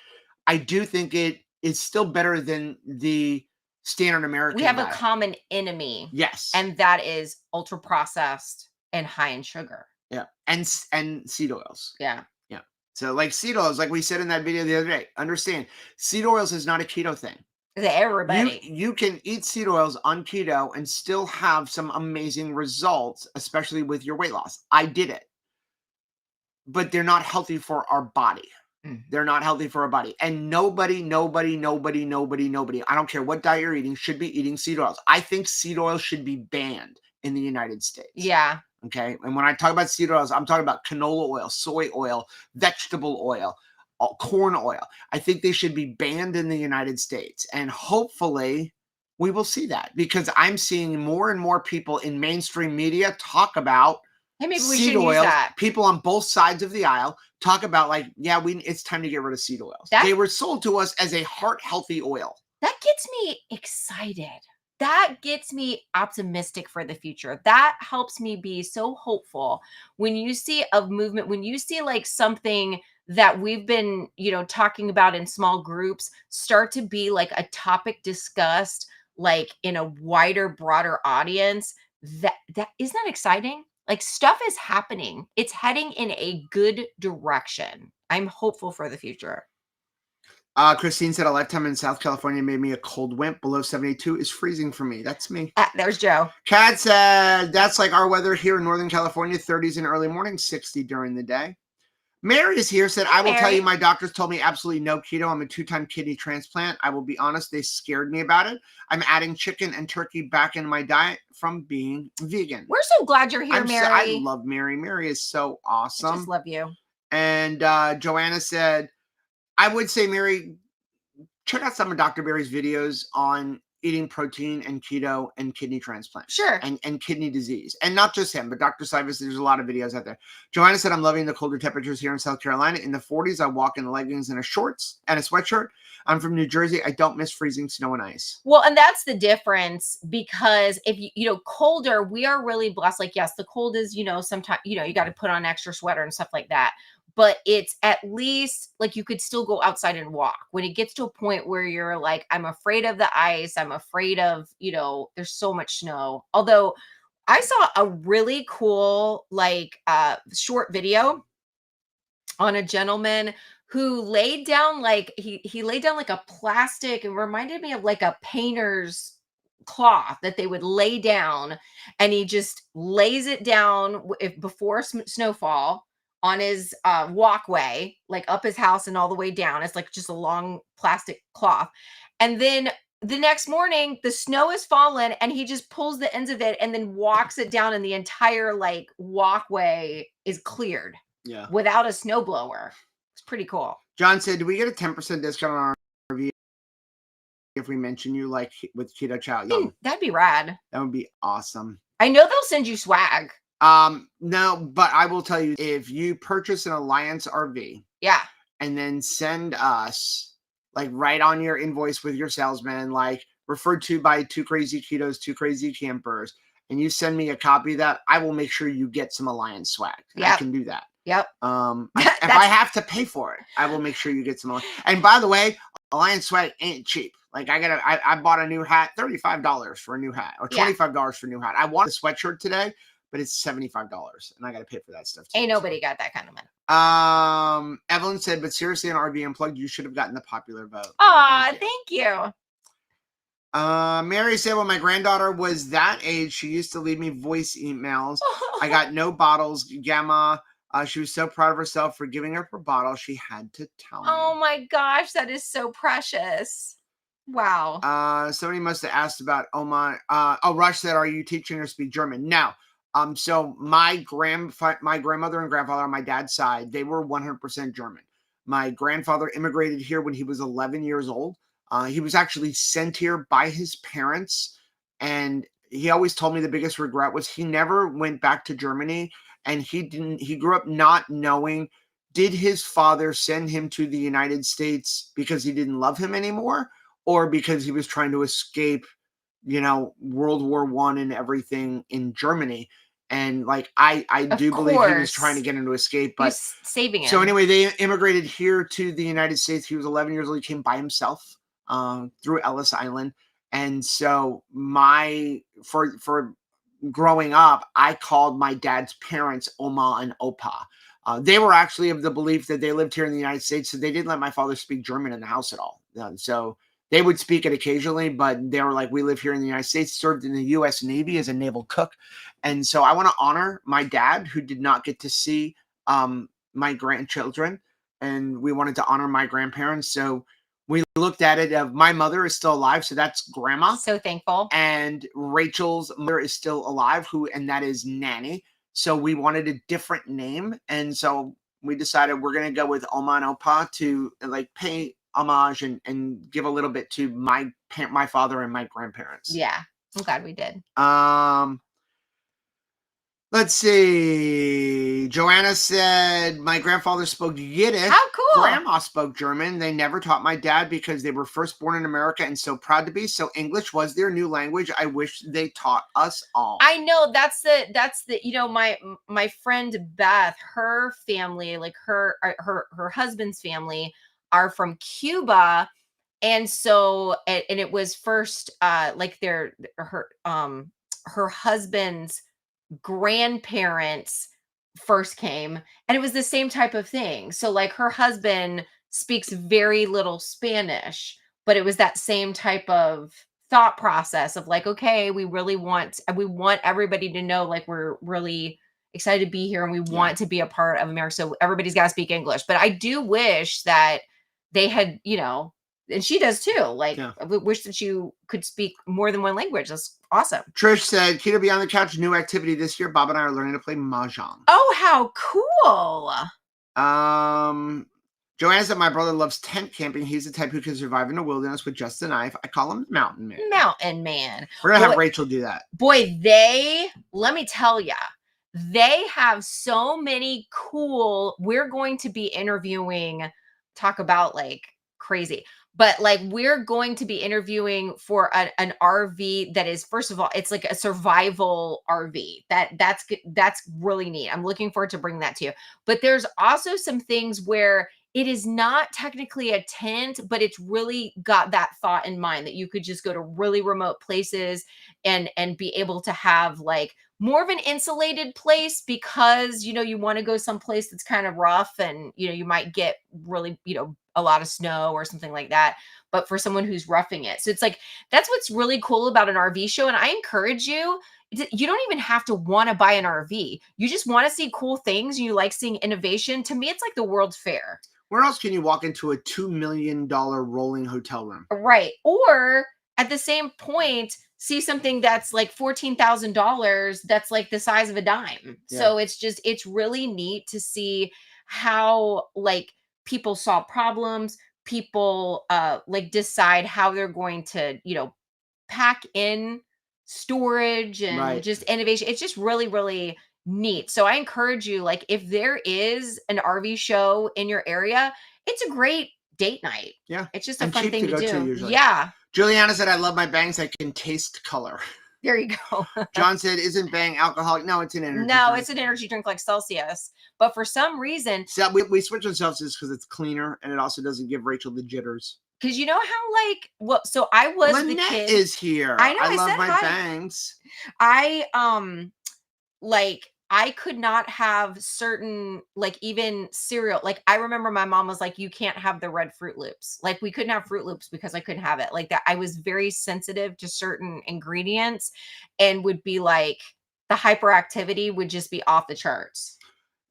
I do think it is still better than the standard American diet. We have a common enemy. Yes. And that is ultra processed and high in sugar. Yeah. And seed oils. Yeah. Yeah. So like seed oils, like we said in that video the other day, understand seed oils is not a keto thing. Everybody. You can eat seed oils on keto and still have some amazing results, especially with your weight loss. I did it. But they're not healthy for our body. They're not healthy for our body. And nobody, I don't care what diet you're eating, should be eating seed oils. I think seed oils should be banned in the United States. Yeah. Okay. And when I talk about seed oils, I'm talking about canola oil, soy oil, vegetable oil, corn oil. I think they should be banned in the United States. And hopefully we will see that, because I'm seeing more and more people in mainstream media talk about Hey, maybe we seed should use oils. that. People on both sides of the aisle talk about like, yeah, it's time to get rid of seed oils. They were sold to us as a heart healthy oil. That gets me excited. That gets me optimistic for the future. That helps me be so hopeful when you see a movement, when you see like something that we've been, talking about in small groups start to be like a topic discussed like in a wider, broader audience. That isn't that exciting? Like stuff is happening. It's heading in a good direction. I'm hopeful for the future. Christine said a lifetime in South California made me a cold wimp. Below 72 is freezing for me. That's me. There's Joe. Kat said that's like our weather here in Northern California, 30s in early morning, 60 during the day. Mary is here, said, I will tell you, my doctors told me absolutely no keto. I'm a 2-time kidney transplant. I will be honest, they scared me about it. I'm adding chicken and turkey back in my diet from being vegan. We're so glad you're here, Mary. I love Mary. Mary is so awesome. I just love you. And Joanna said, I would say, Mary, check out some of Dr. Barry's videos on eating protein and keto and kidney transplant. Sure. And kidney disease. And not just him, but Dr. Sivas, there's a lot of videos out there. Joanna said, I'm loving the colder temperatures here in South Carolina. In the 40s, I walk in leggings and a shorts and a sweatshirt. I'm from New Jersey. I don't miss freezing snow and ice. Well, and that's the difference, because if colder, we are really blessed. Like, yes, the cold is, sometimes, you got to put on extra sweater and stuff like that. But it's at least like you could still go outside and walk. When it gets to a point where you're like, I'm afraid of the ice, I'm afraid of, there's so much snow. Although I saw a really cool, like, short video on a gentleman who laid down, like, he laid down like a plastic, and reminded me of like a painter's cloth that they would lay down, and he just lays it down before snowfall on his walkway, like up his house and all the way down. It's like just a long plastic cloth. And then the next morning, the snow is fallen, and he just pulls the ends of it and then walks it down, and the entire like walkway is cleared. Yeah. Without a snowblower. It's pretty cool. John said, do we get a 10% discount on our review if we mention you like with Keto Chow? That'd be rad. That would be awesome. I know they'll send you swag. No, but I will tell you, if you purchase an Lyons RV, yeah, and then send us like right on your invoice with your salesman, like referred to by 2 Crazy Ketos, 2 Crazy Campers, and you send me a copy of that, I will make sure you get some Alliance swag. Yeah, I can do that. Yep. If I have to pay for it, I will make sure you get some. And by the way, Alliance swag ain't cheap. Like I bought a new hat, $35 for a new hat, or $25 for a new hat. I want a sweatshirt today, but it's $75, and I got to pay for that stuff too. Ain't nobody got that kind of money. Evelyn said, but seriously, on RV Unplugged, you should have gotten the popular vote. Aw, thank you. Mary said, when my granddaughter was that age, she used to leave me voice emails. I got no bottles, Gamma. She was so proud of herself for giving her bottle. She had to tell me. Oh my gosh, that is so precious. Wow. Somebody must have asked about Oma. Rush said, are you teaching her to speak German? No. So my grandmother and grandfather on my dad's side, they were 100% German. My grandfather immigrated here when he was 11 years old. He was actually sent here by his parents. And he always told me the biggest regret was he never went back to Germany. And he grew up not knowing, did his father send him to the United States because he didn't love him anymore, or because he was trying to escape, World War I and everything in Germany? And like, I do believe he was trying to get him to escape, but he's saving him. So anyway, they immigrated here to the United States. He was 11 years old. He came by himself through Ellis Island. And so for growing up, I called my dad's parents Oma and Opa. They were actually of the belief that they lived here in the United States, so they didn't let my father speak German in the house at all. So they would speak it occasionally, but they were like, we live here in the United States, served in the U.S. Navy as a naval cook. And so I want to honor my dad, who did not get to see my grandchildren, and we wanted to honor my grandparents. So we looked at it. My mother is still alive, so that's Grandma. So thankful. And Rachel's mother is still alive, and that is Nanny. So we wanted a different name. And so we decided we're going to go with Oma and Opa to like pay homage and give a little bit to my father and my grandparents. Yeah, I'm glad we did. Let's see. Joanna said, my grandfather spoke Yiddish. How cool. Grandma spoke German. They never taught my dad because they were first born in America and so proud to be. So English was their new language. I wish they taught us all. I know that's the, you know, my friend Beth, her family, like her husband's family are from Cuba. And so, and it was first, like her husband's grandparents first came, and it was the same type of thing. So like her husband speaks very little Spanish, but it was that same type of thought process of like, okay, we want everybody to know like we're really excited to be here and we want to be a part of America. So everybody's got to speak English. But I do wish that they had, you know, and she does too. Like, I wish that you could speak more than one language. That's awesome. Trish said, Keto Beyond the Couch, new activity this year. Bob and I are learning to play Mahjong. Oh, how cool. Joanna said, my brother loves tent camping. He's the type who can survive in the wilderness with just a knife. I call him Mountain Man. Mountain Man. We're going to have Rachel do that. Boy, let me tell you, they have so many cool, we're going to be interviewing, talk about like crazy. But like we're going to be interviewing for an RV that is, first of all, it's like a survival RV. That's really neat. I'm looking forward to bring that to you. But there's also some things where it is not technically a tent, but it's really got that thought in mind that you could just go to really remote places and be able to have like more of an insulated place because, you know, you want to go someplace that's kind of rough and, you know, you might get really, you know, a lot of snow or something like that, but for someone who's roughing it. So it's like, that's what's really cool about an RV show. And I encourage you, you don't even have to want to buy an RV. You just want to see cool things. You like seeing innovation. To me, it's like the World's Fair. Where else can you walk into a $2 million rolling hotel room? Right. Or at the same point, see something that's like $14,000 that's like the size of a dime. Yeah. So it's really neat to see how like people solve problems, people like decide how they're going to, you know, pack in storage and just innovation. It's just really, really neat. So I encourage you, like if there is an RV show in your area, it's a great date night. Yeah. It's just a fun thing to do. Usually. Yeah. Juliana said, I love my bangs. I can taste color. There you go. John said, isn't Bang alcoholic? No, it's an energy drink. It's an energy drink like Celsius. But for some reason... So we switched on Celsius because it's cleaner and it also doesn't give Rachel the jitters. Because you know how like... Well, so I was Lynette the kid... is here. I know. I love said my hi. bangs. I could not have certain, like even cereal. Like I remember my mom was like, you can't have the red Fruit Loops. Like we couldn't have Fruit Loops because I couldn't have it. Like that. I was very sensitive to certain ingredients and would be like, the hyperactivity would just be off the charts.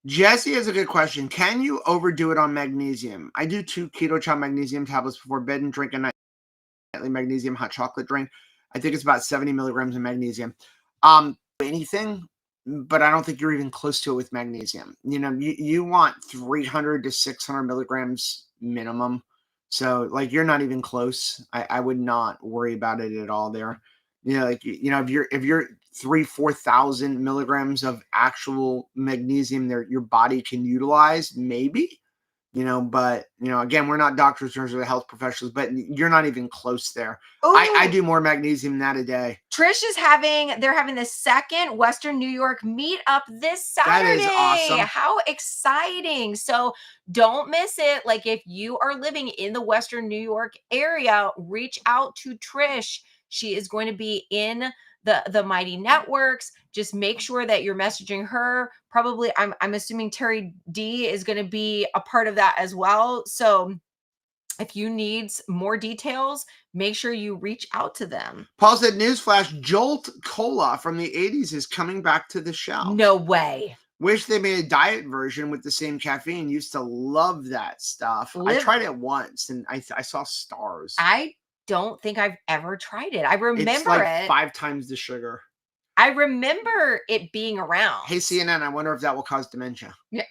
Jesse has a good question. Can you overdo it on magnesium? I do 2 Keto Chow magnesium tablets before bed and drink a nightly magnesium hot chocolate drink. I think it's about 70 milligrams of magnesium. Anything, but I don't think you're even close to it with magnesium. You know, you want 300 to 600 milligrams minimum. So like, you're not even close. I would not worry about it at all there. You know, like, you know, if you're 3,000-4,000 milligrams of actual magnesium there, your body can utilize, maybe, you know, but, you know, again, we're not doctors, nurses, or health professionals, but you're not even close there. I do more magnesium than that a day. Trish is they're having the second Western New York meetup this Saturday. That is awesome. How exciting. So don't miss it. Like if you are living in the Western New York area, reach out to Trish. She is going to be in the Mighty Networks. Just make sure that you're messaging her. Probably, I'm assuming Terry D is going to be a part of that as well. So if you need more details, make sure you reach out to them. Paul said, newsflash, Jolt Cola from the 80s is coming back to the shelf. No way. Wish they made a diet version with the same caffeine. Used to love that stuff. I tried it once and I saw stars. I don't think I've ever tried it. I remember it's like 5 times the sugar. I remember it being around. Hey, CNN, I wonder if that will cause dementia. Yeah.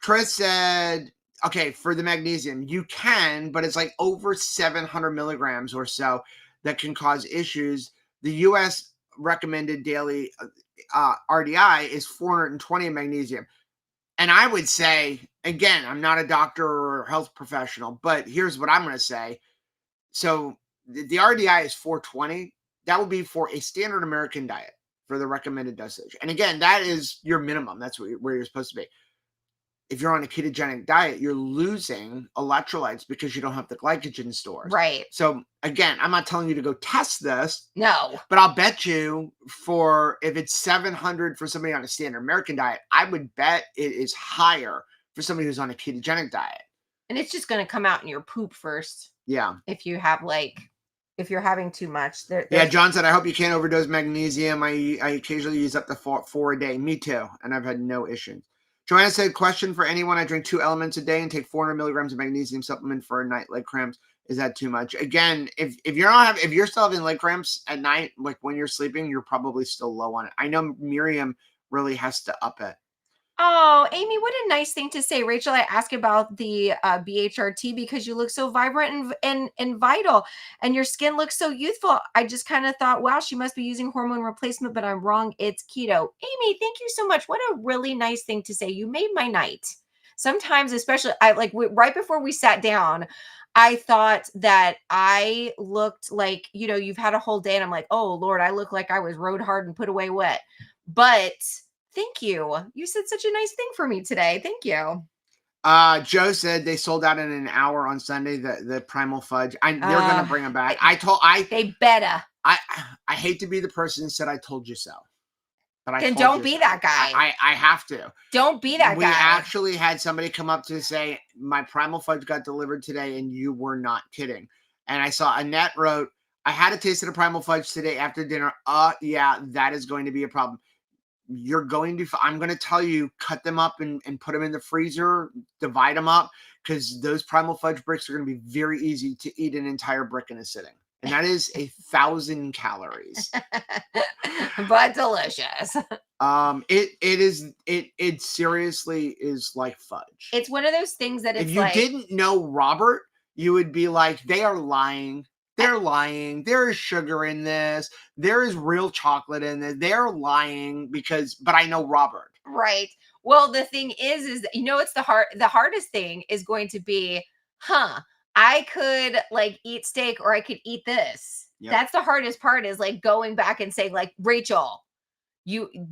Chris said, okay, for the magnesium, you can, but it's like over 700 milligrams or so that can cause issues. The U.S. recommended daily RDI is 420 of magnesium. And I would say, again, I'm not a doctor or health professional, but here's what I'm going to say. So the RDI is 420. That would be for a standard American diet for the recommended dosage. And again, that is your minimum. That's where you're supposed to be. If you're on a ketogenic diet, you're losing electrolytes because you don't have the glycogen stores. Right. So again, I'm not telling you to go test this. No. But I'll bet you if it's 700 for somebody on a standard American diet, I would bet it is higher for somebody who's on a ketogenic diet. And it's just going to come out in your poop first. Yeah. If you have if you're having too much. Yeah, John said, I hope you can't overdose magnesium. I occasionally use up to four a day. Me too. And I've had no issues. Joanna said, question for anyone. I drink 2 elements a day and take 400 milligrams of magnesium supplement for a night leg cramps. Is that too much? Again, if you're still having leg cramps at night, like when you're sleeping, you're probably still low on it. I know Miriam really has to up it. Oh, Amy, what a nice thing to say. Rachel, I asked about the BHRT because you look so vibrant and vital, and your skin looks so youthful. I just kind of thought, wow, she must be using hormone replacement, but I'm wrong. It's keto. Amy, thank you so much. What a really nice thing to say. You made my night. Sometimes, especially, right before we sat down, I thought that I looked like, you've had a whole day, and I'm like, oh, Lord, I look like I was rode hard and put away wet. But thank you. You said such a nice thing for me today. Thank you. Joe said they sold out in an hour on Sunday, the Primal Fudge. They're going to bring them back. They better. I hate to be the person who said I told you so. But then don't be that guy. I have to. Don't be that guy. We actually had somebody come up to say, my Primal Fudge got delivered today and you were not kidding. And I saw Annette wrote, I had a taste of the Primal Fudge today after dinner. Yeah, that is going to be a problem. I'm going to tell you, cut them up and put them in the freezer, divide them up, because those Primal Fudge bricks are going to be very easy to eat an entire brick in a sitting. And that is 1,000 calories. But delicious. It seriously is like fudge. It's one of those things that if you didn't know Robert, you would be like, they are lying. They're lying. There is sugar in this. There is real chocolate in it. They're lying but I know Robert. Right. Well, the thing is it's the hardest thing is going to be, I could eat steak or I could eat this. Yep. That's the hardest part is going back and saying Rachel,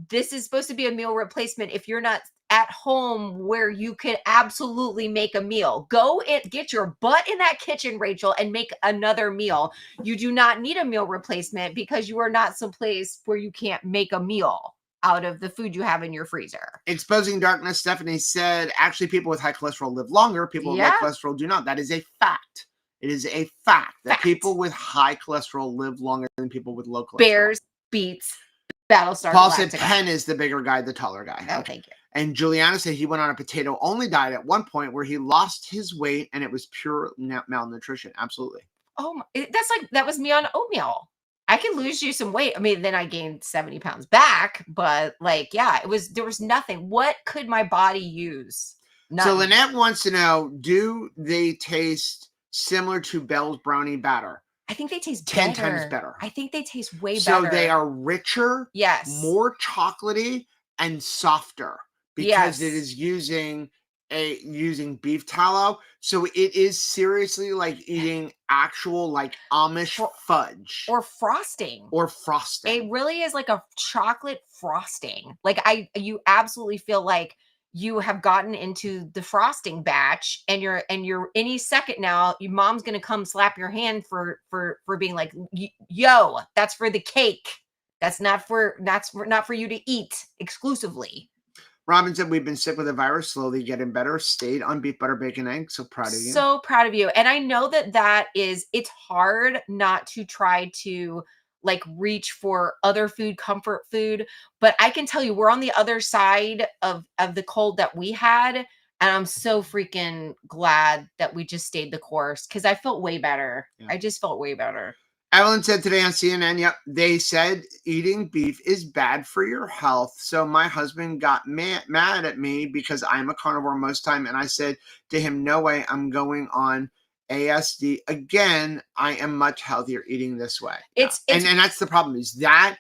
this is supposed to be a meal replacement. If you're not at home where you can absolutely make a meal, go and get your butt in that kitchen, Rachel, and make another meal. You do not need a meal replacement because you are not someplace where you can't make a meal out of the food you have in your freezer. Exposing Darkness, Stephanie said, actually, people with high cholesterol live longer. People with low cholesterol do not. That is a fact. It is a fact that people with high cholesterol live longer than people with low cholesterol. Bears, beets, Battlestar Paul said Penn is the bigger guy, the taller guy. Oh, thank you. And Juliana said he went on a potato-only diet at one point where he lost his weight and it was pure malnutrition. Absolutely. Oh, that was me on oatmeal. I can lose you some weight. I mean, then I gained 70 pounds back, but there was nothing. What could my body use? None. So Lynette wants to know, do they taste similar to Bell's brownie batter? I think they taste 10 times better. I think they taste way better. So they are richer, more chocolatey, and softer because it is using beef tallow. So it is seriously like eating actual Amish fudge or frosting. It really is like a chocolate frosting. You absolutely feel like you have gotten into the frosting batch and you're any second now, your mom's going to come slap your hand for being like, yo, that's for the cake. That's not for you to eat exclusively. Robin said, we've been sick with the virus, slowly getting better, stayed on beef, butter, bacon, eggs. So proud of you. So proud of you. And I know it's hard not to try to reach for other food, comfort food. But I can tell you, we're on the other side of the cold that we had. And I'm so freaking glad that we just stayed the course because I felt way better. Yeah. I just felt way better. Evelyn said today on CNN, yep, they said eating beef is bad for your health. So my husband got mad at me because I'm a carnivore most time. And I said to him, no way, I'm going on ASD. Again, I am much healthier eating this way. It's and that's the problem is that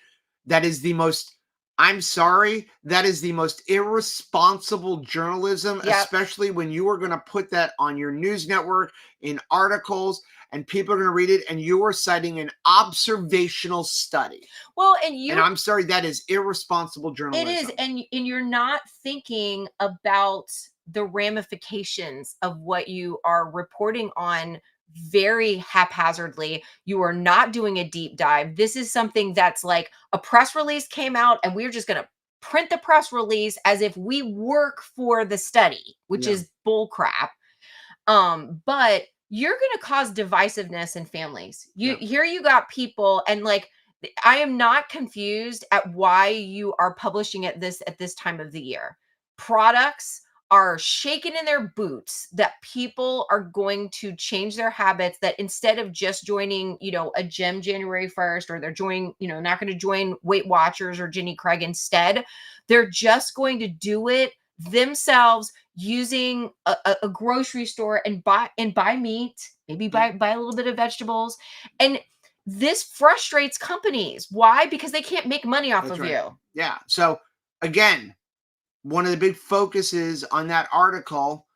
is the most, I'm sorry, that is the most irresponsible journalism, especially when you are going to put that on your news network in articles. And people are going to read it, and you are citing an observational study. Well, and I'm sorry, that is irresponsible journalism. It is, and you're not thinking about the ramifications of what you are reporting on very haphazardly. You are not doing a deep dive. This is something that's like a press release came out, and we're just going to print the press release as if we work for the study, which is bull crap. But you're going to cause divisiveness in families. Here you got people, and like, I am not confused at why you are publishing at this time of the year. Products are shaking in their boots that people are going to change their habits, that instead of just joining, a gym January 1st, or they're joining, not going to join Weight Watchers or Jenny Craig instead, they're just going to do it themselves using a grocery store and buy meat, maybe buy a little bit of vegetables. And this frustrates companies. Why? Because they can't make money off of you. Yeah. So again, one of the big focuses on that article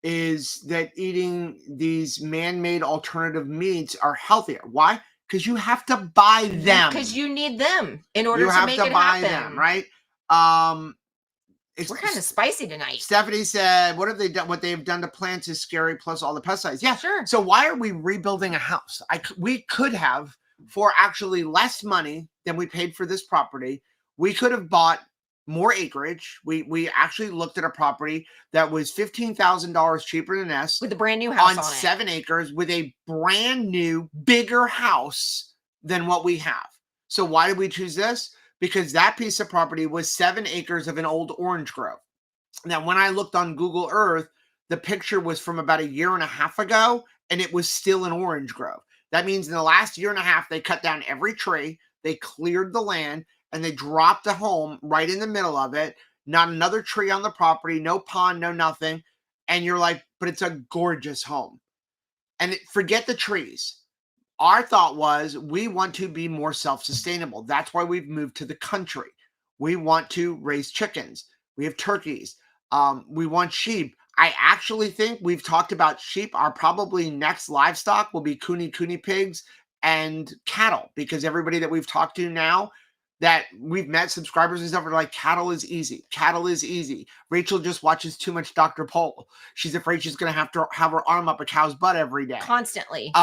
is that eating these man-made alternative meats are healthier. Why? Because you have to buy them. Because you need them in order to make it happen. You have to buy them, right? We're kind of spicy tonight. Stephanie said, what have they done? What they've done to plants is scary, plus all the pesticides. Yeah, sure. So why are we rebuilding a house? We could have, for actually less money than we paid for this property, we could have bought more acreage. We actually looked at a property that was $15,000 cheaper than us. With a brand new house on 7 acres with a brand new, bigger house than what we have. So why did we choose this? Because that piece of property was 7 acres of an old orange grove. Now, when I looked on Google Earth, the picture was from about 1.5 years ago, and it was still an orange grove. That means in the last 1.5 years, they cut down every tree, they cleared the land, and they dropped a home right in the middle of it. Not another tree on the property, no pond, no nothing. And you're like, but it's a gorgeous home. And forget the trees. Our thought was we want to be more self-sustainable. That's why we've moved to the country. We want to raise chickens. We have turkeys. We want sheep. I actually think we've talked about sheep. Our probably next livestock will be cooney pigs and cattle, because everybody that we've talked to now that we've met, subscribers and stuff, are like, cattle is easy. Cattle is easy. Rachel just watches too much Dr. Pol. She's afraid she's going to have her arm up a cow's butt every day. Constantly.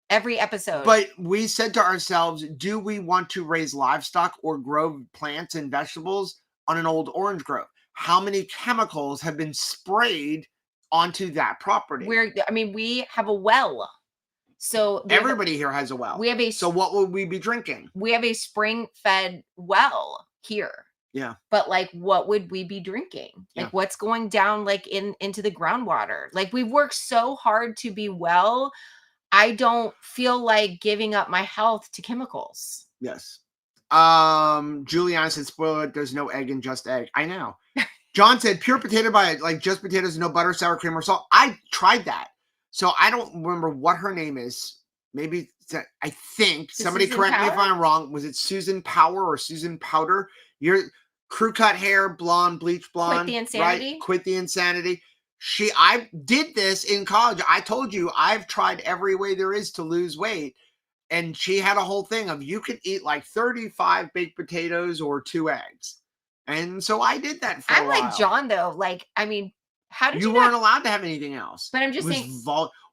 Every episode. But we said to ourselves, do we want to raise livestock or grow plants and vegetables on an old orange grove? How many chemicals have been sprayed onto that property? We have a well. So everybody here has a well. So what would we be drinking? We have a spring-fed well here. Yeah. But like, what would we be drinking? Like, what's going down like into the groundwater? Like, we've worked so hard to be well. I don't feel like giving up my health to chemicals. Yes. Juliana said, spoiler, there's no egg in just egg. I know. John said, pure potato by like just potatoes, no butter, sour cream, or salt. I tried that. So I don't remember what her name is. Maybe I think somebody correct me if I'm wrong. Was it Susan Power or Susan Powder? Your crew cut hair, blonde, bleach blonde. Quit the insanity. Right? Quit the insanity. I did this in college. I told you I've tried every way there is to lose weight. And she had a whole thing of you could eat like 35 baked potatoes or 2 eggs. And so I did that for a while. I'm like John though. Like, I mean, how did you weren't allowed to have anything else. But I'm just saying,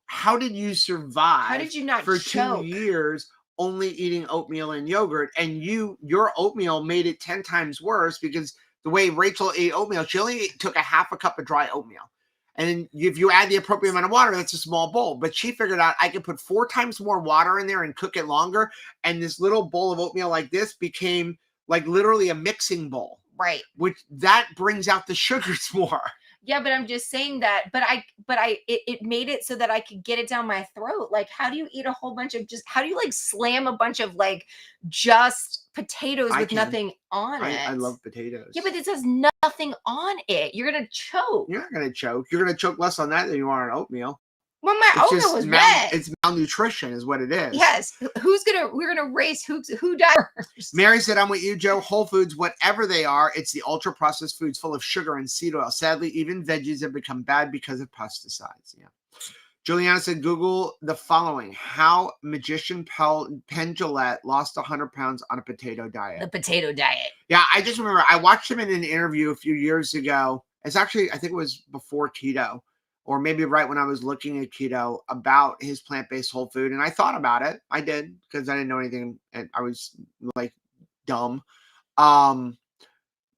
how did you survive? How did you not for choke? 2 years only eating oatmeal and yogurt? And your oatmeal made it 10 times worse, because the way Rachel ate oatmeal, she only took a half a cup of dry oatmeal. And if you add the appropriate amount of water, that's a small bowl. But she figured out I could put 4 times more water in there and cook it longer. And this little bowl of oatmeal like this became like literally a mixing bowl. Right. Which that brings out the sugars more. Yeah, but I'm just saying that, it made it so that I could get it down my throat. Like, how do you eat a whole bunch of how do you like slam a bunch of like just potatoes I with can. nothing on it? I love potatoes. Yeah, but it says nothing on it. You're gonna choke. You're not going to choke. You're going to choke less on that than you are on oatmeal. Well, my It's oatmeal just was wet. it's malnutrition is what it is. Yes. We're gonna race who died first. Mary said, I'm with you, Joe. Whole Foods, whatever they are, it's the ultra processed foods full of sugar and seed oil. Sadly, even veggies have become bad because of pesticides. Yeah. Juliana said, Google the following: how magician Penn Jillette lost 100 pounds on a potato diet. The potato diet. Yeah, I just remember I watched him in an interview a few years ago. It's actually, I think it was before keto, or maybe right when I was looking at keto, about his plant-based whole food. And I thought about it. I did, because I didn't know anything. And I was like dumb.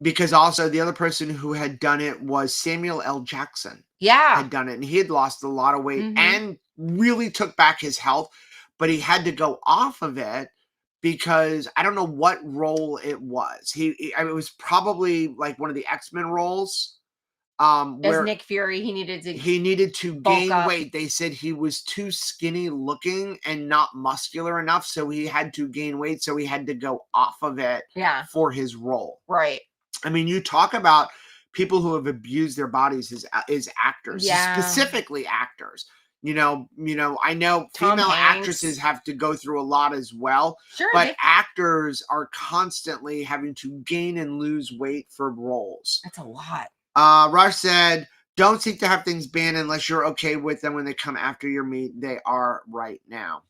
Because also the other person who had done it was Samuel L. Jackson. Yeah. Had done it, and he had lost a lot of weight and really took back his health, but he had to go off of it because I don't know what role it was. I mean, it was probably like one of the X-Men roles. As Nick Fury, he needed to gain up. weight. They said he was too skinny looking and not muscular enough, so he had to gain weight, so he had to go off of it for his role. Right. I mean, you talk about people who have abused their bodies as actors, specifically actors. I know female actresses have to go through a lot as well, but actors are constantly having to gain and lose weight for roles. That's a lot. Rush said, don't seek to have things banned unless you're okay with them when they come after your meat. They are right now.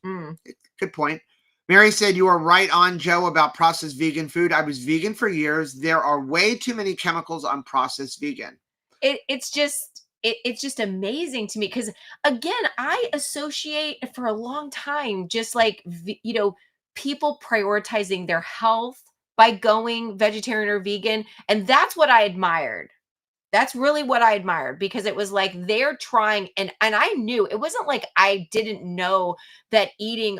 Good point. Mary said, you are right on, Joe, about processed vegan food. I was vegan for years. There are way too many chemicals on processed vegan. It's just amazing to me because, again, I associate for a long time just like, people prioritizing their health by going vegetarian or vegan. And that's what I admired. That's really what I admired, because it was like they're trying, and I knew it wasn't like I didn't know that eating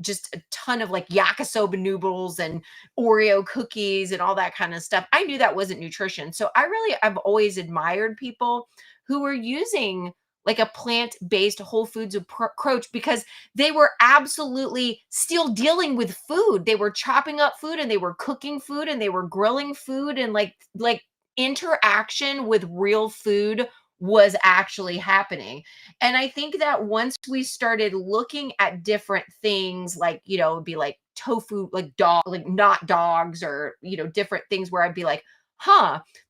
just a ton of like yakisoba noodles and Oreo cookies and all that kind of stuff, I knew that wasn't nutrition. So I've always admired people who were using like a plant-based whole foods approach, because they were absolutely still dealing with food. They were chopping up food and they were cooking food and they were grilling food, and like interaction with real food was actually happening. And I think that once we started looking at different things, like, it'd be like tofu, like not dogs, or, different things where I'd be like,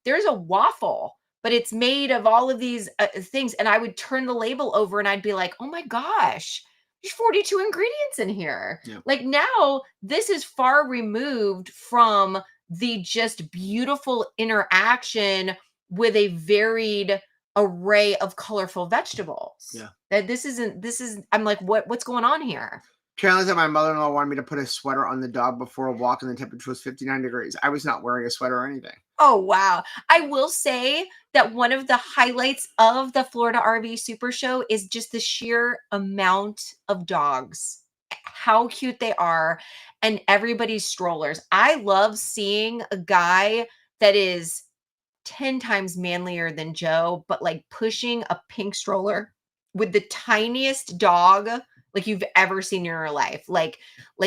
there's a waffle, but it's made of all of these things. And I would turn the label over and I'd be like, oh my gosh, there's 42 ingredients in here. Yep. Like, now this is far removed from the just beautiful interaction with a varied array of colorful vegetables. Yeah. That I'm like, what's going on here? Carolyn said, my mother-in-law wanted me to put a sweater on the dog before a walk, and the temperature was 59 degrees. I was not wearing a sweater or anything. Oh, wow. I will say that one of the highlights of the Florida RV Super Show is just the sheer amount of dogs, how cute they are, and everybody's strollers. I love seeing a guy that is 10 times manlier than Joe, but like pushing a pink stroller with the tiniest dog like you've ever seen in your life. Like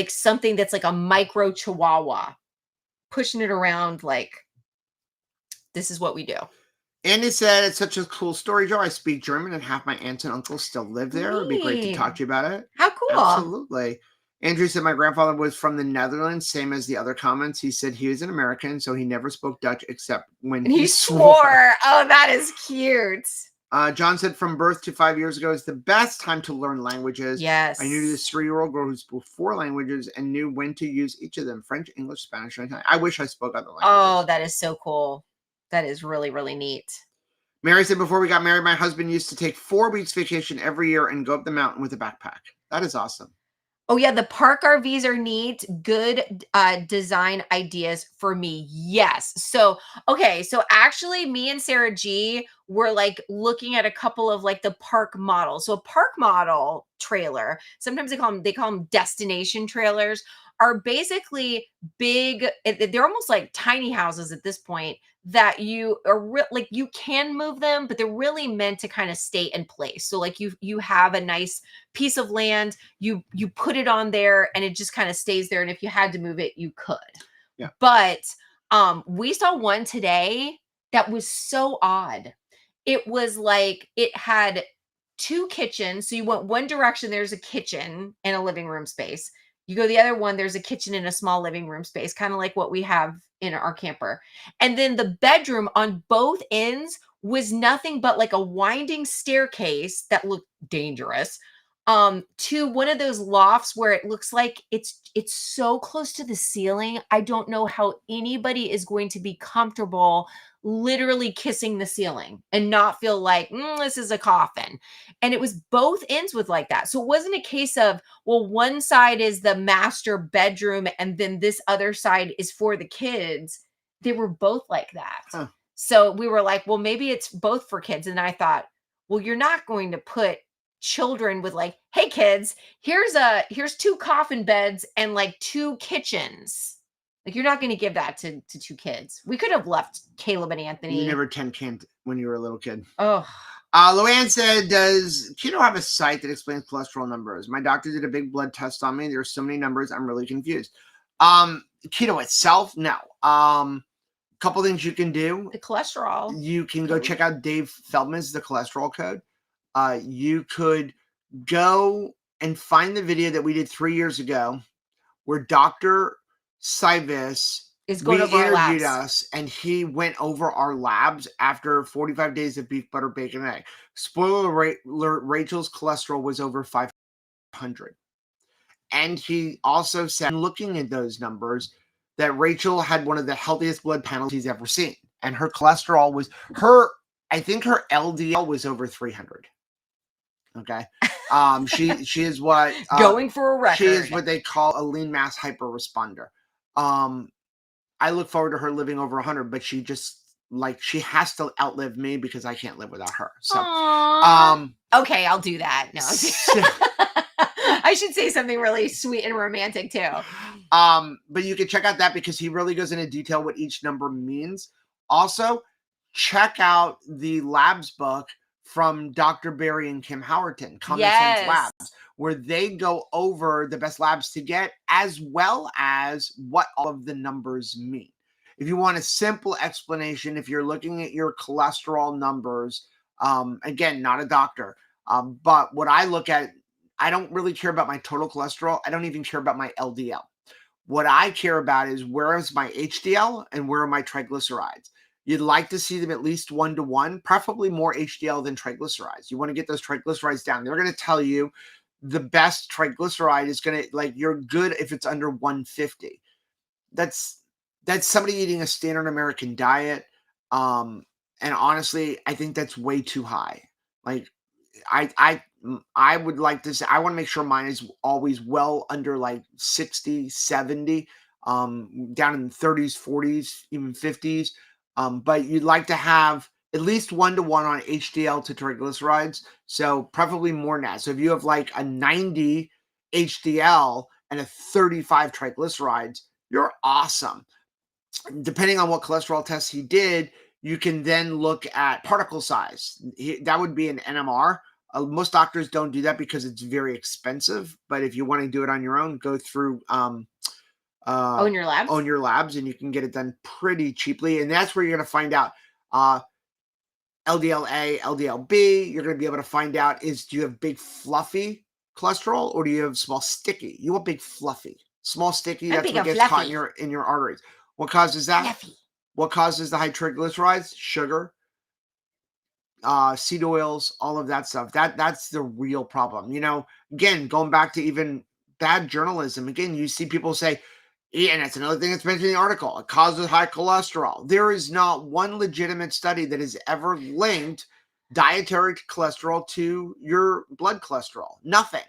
something that's like a micro chihuahua, pushing it around like, this is what we do. Andy said, it's such a cool story, Joe. I speak German and half my aunts and uncles still live there. It'd be great to talk to you about it. How cool. Absolutely. Andrew said, my grandfather was from the Netherlands, same as the other comments. He said he was an American, so he never spoke Dutch except when he swore. Oh, that is cute. John said, from birth to 5 years ago is the best time to learn languages. Yes. I knew this 3-year-old girl who spoke 4 languages and knew when to use each of them: French, English, Spanish, and Italian. I wish I spoke other languages. Oh, that is so cool. That is really, really neat. Mary said, before we got married, my husband used to take 4 weeks vacation every year and go up the mountain with a backpack. That is awesome. Oh, yeah. The park RVs are neat. Good design ideas for me. Yes. So, okay. So actually me and Sarah G were like looking at a couple of like the park models. So a park model trailer, sometimes they call them destination trailers, are basically big. They're almost like tiny houses at this point that you are like you can move them, but they're really meant to kind of stay in place. So like you have a nice piece of land, you put it on there, and it just kind of stays there. And if you had to move it, you could. Yeah. But we saw one today that was so odd. It was like it had 2 kitchens. So you went one direction, there's a kitchen and a living room space. You go the other one, there's a kitchen and a small living room space, kind of like what we have in our camper. And then the bedroom on both ends was nothing but like a winding staircase that looked dangerous to one of those lofts where it looks like it's so close to the ceiling. I don't know how anybody is going to be comfortable literally kissing the ceiling and not feel like this is a coffin. And it was both ends with like that. So it wasn't a case of, well, one side is the master bedroom and then this other side is for the kids. They were both like that. Huh. So we were like, well, maybe it's both for kids. And I thought, well, you're not going to put children with like, hey kids, here's 2 coffin beds and like 2 kitchens. Like you're not going to give that to 2 kids. We could have left Caleb and Anthony. You never 10 canned when you were a little kid. Oh. Luann said, does Keto have a site that explains cholesterol numbers? My doctor did a big blood test on me. There are so many numbers. I'm really confused. Keto itself, no. Couple things you can do. The cholesterol. You can go check out Dave Feldman's The Cholesterol Code. You could go and find the video that we did 3 years ago where Dr. Sivis is going over our labs. Us, and he went over our labs after 45 days of beef, butter, bacon, and egg. Spoiler alert, Rachel's cholesterol was over 500. And he also said, looking at those numbers, that Rachel had one of the healthiest blood panels he's ever seen. And her cholesterol was, I think her LDL was over 300. Okay. She is what going for a record. She is what they call a lean mass hyperresponder. I look forward to her living over 100, but she just she has to outlive me because I can't live without her. So, okay, I'll do that. No, I should say something really sweet and romantic too. But you can check out that because he really goes into detail what each number means. Also, check out the labs book from Dr. Barry and Kim Howerton, Common Sense Labs, where they go over the best labs to get, as well as what all of the numbers mean. If you want a simple explanation, if you're looking at your cholesterol numbers, again, not a doctor, but what I look at, I don't really care about my total cholesterol. I don't even care about my LDL. What I care about is where is my HDL and where are my triglycerides. You'd like to see them at least 1-to-1, preferably more HDL than triglycerides. You want to get those triglycerides down. They're going to tell you the best triglyceride is going to, you're good if it's under 150. That's somebody eating a standard American diet. And honestly, I think that's way too high. I would like to say, I want to make sure mine is always well under 60, 70, down in the 30s, 40s, even 50s. But you'd like to have at least 1-to-1 on HDL to triglycerides. So preferably more than that. So if you have a 90 HDL and a 35 triglycerides, you're awesome. Depending on what cholesterol tests he did, you can then look at particle size. That would be an NMR. Most doctors don't do that because it's very expensive. But if you want to do it on your own, go through own your labs, and you can get it done pretty cheaply. And that's where you're going to find out LDL-A, LDL-B. You're going to be able to find out do you have big fluffy cholesterol or do you have small sticky? You want big fluffy. Small sticky, that's what gets caught in your arteries. What causes that? Fluffy. What causes the high triglycerides? Sugar, seed oils, all of that stuff. That's the real problem. Again, going back to even bad journalism, again, you see people say, and that's another thing that's mentioned in the article, it causes high cholesterol. There is not one legitimate study that has ever linked dietary cholesterol to your blood cholesterol. Nothing.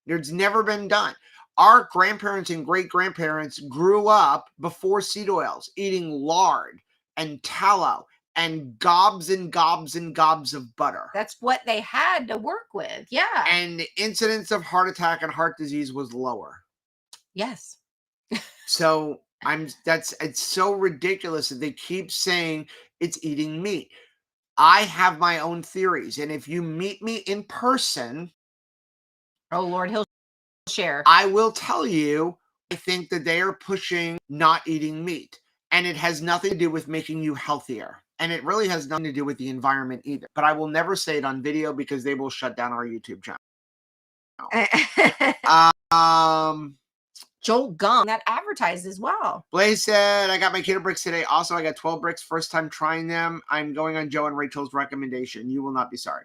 There's never been done. Our grandparents and great-grandparents grew up before seed oils, eating lard and tallow and gobs and gobs and gobs of butter. That's what they had to work with. Yeah. And the incidence of heart attack and heart disease was lower. Yes. So it's so ridiculous that they keep saying it's eating meat. I have my own theories. And if you meet me in person, oh Lord, he'll share. I will tell you, I think that they are pushing not eating meat. And it has nothing to do with making you healthier. And it really has nothing to do with the environment either. But I will never say it on video because they will shut down our YouTube channel. Joel Gum that advertised as well. Blaze said, I got my keto bricks today. Also, I got 12 bricks. First time trying them. I'm going on Joe and Rachel's recommendation. You will not be sorry.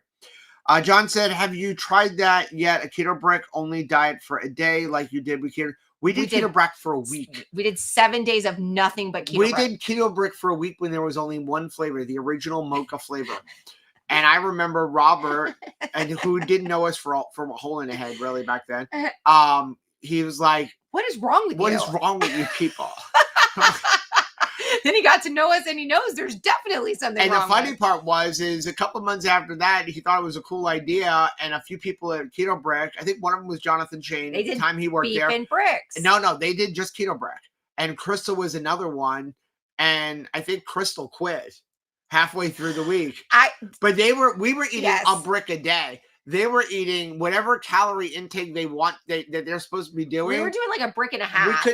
John said, have you tried that yet? A keto brick only diet for a day like you did with keto? We did keto brick for a week. We did 7 days of nothing but keto We did keto brick for a week when there was only one flavor, the original mocha flavor. And I remember Robert, and who didn't know us from a hole in the head really back then. He was like, what is wrong with you? What is wrong with you people? Then he got to know us and he knows there's definitely something wrong. And the funny part is a couple months after that, he thought it was a cool idea. And a few people at Keto Brick, I think one of them was Jonathan Shane at the time he worked there. And bricks. No, they did just Keto Brick. And Crystal was another one. And I think Crystal quit halfway through the week. But we were eating a brick a day. They were eating whatever calorie intake they want that they're supposed to be doing. We were doing like a brick and a half.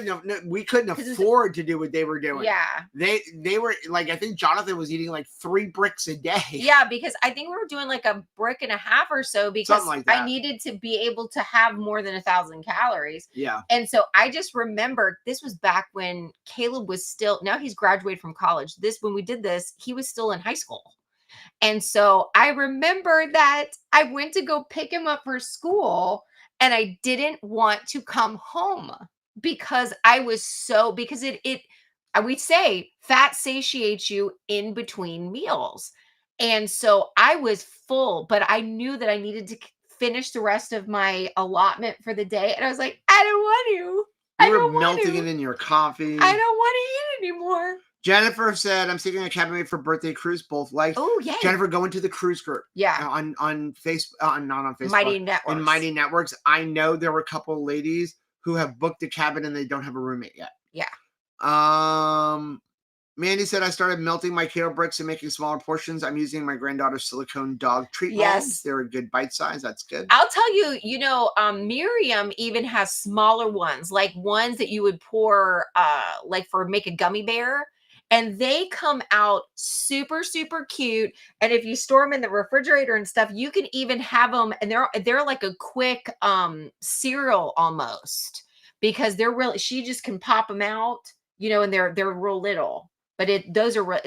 We couldn't afford to do what they were doing. Yeah. They were like, I think Jonathan was eating like 3 bricks a day. Yeah, because I think we were doing like a brick and a half or so because I needed to be able to have more than 1,000 calories. Yeah. And so I just remembered this was back when Caleb was still, now he's graduated from college. When we did this, he was still in high school. And so I remember that I went to go pick him up for school and I didn't want to come home because I was because I would say fat satiates you in between meals. And so I was full, but I knew that I needed to finish the rest of my allotment for the day. And I was like, I don't want to. You were melting it in your coffee. I don't want to eat anymore. Jennifer said, I'm seeking a cabin mate for birthday cruise, both like. Oh, yeah. Jennifer, go into the cruise group. Yeah. On Facebook, not on Facebook. Mighty Networks. In Mighty Networks. I know there were a couple of ladies who have booked a cabin and they don't have a roommate yet. Yeah. Mandy said, I started melting my keto bricks and making smaller portions. I'm using my granddaughter's silicone dog treat molds. They're a good bite size. That's good. I'll tell you, Miriam even has smaller ones, like ones that you would pour, like for make a gummy bear. And they come out super, super cute. And if you store them in the refrigerator and stuff, you can even have them. And they're like a quick cereal almost because she just can pop them out, and they're real little. But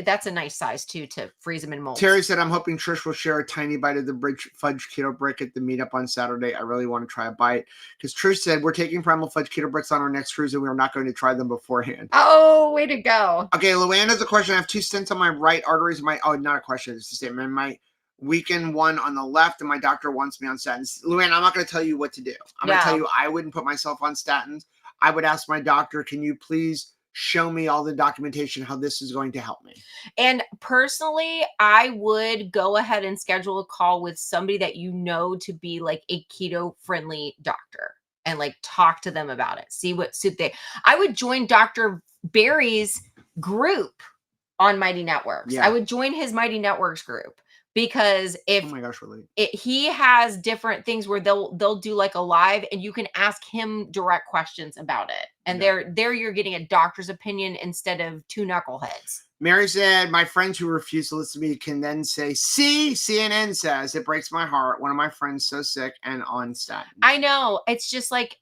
that's a nice size too to freeze them in molds. Terry said, I'm hoping Trish will share a tiny bite of the fudge keto brick at the meetup on Saturday. I really want to try a bite. Because Trish said, we're taking primal fudge keto bricks on our next cruise and we're not going to try them beforehand. Oh, way to go. Okay, Luann has a question. I have 2 stents on my right arteries. Not a question. It's a statement. My weakened one on the left and my doctor wants me on statins. Luann, I'm not going to tell you what to do. I'm going to tell you I wouldn't put myself on statins. I would ask my doctor, can you please show me all the documentation how this is going to help me. And personally, I would go ahead and schedule a call with somebody that to be like a keto friendly doctor and like talk to them about it. See what suit I would join Dr. Barry's group on Mighty Networks. I would join his Mighty Networks group. Because if he has different things where they'll do like a live and you can ask him direct questions about it. And there you're getting a doctor's opinion instead of 2 knuckleheads. Mary said, my friends who refuse to listen to me can then say, see, CNN says, it breaks my heart. One of my friends so sick and on statins. I know. It's just like,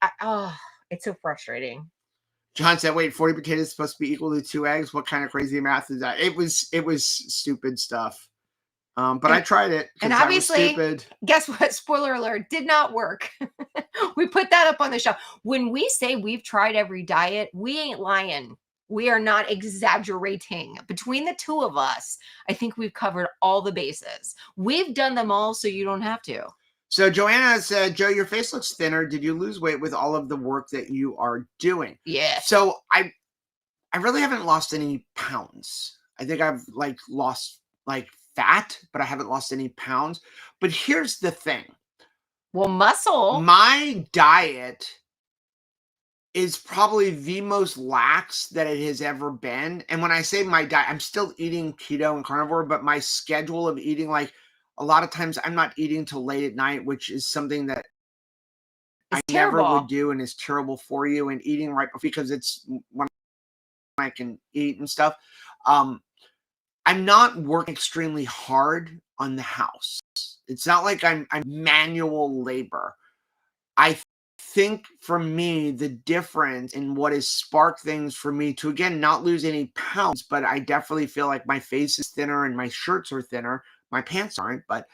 it's so frustrating. John said, wait, 40 potatoes is supposed to be equal to 2 eggs. What kind of crazy math is that? It was stupid stuff. But I tried it. And obviously, guess what? Spoiler alert, did not work. We put that up on the shelf. When we say we've tried every diet, we ain't lying. We are not exaggerating. Between the 2 of us, I think we've covered all the bases. We've done them all so you don't have to. So Joanna said, Joe, your face looks thinner. Did you lose weight with all of the work that you are doing? Yeah. So I really haven't lost any pounds. I think I've lost fat, but I haven't lost any pounds. But here's the thing. Well, muscle. My diet is probably the most lax that it has ever been. And when I say my diet, I'm still eating keto and carnivore, but my schedule of eating, like a lot of times I'm not eating till late at night, which is something that I It's never terrible. would do and is terrible for you, and eating right because it's when I can eat and stuff. I'm not working extremely hard on the house. It's not like I'm manual labor. I think for me, the difference in what has sparked things for me to, again, not lose any pounds, but I definitely feel like my face is thinner and my shirts are thinner. My pants aren't, but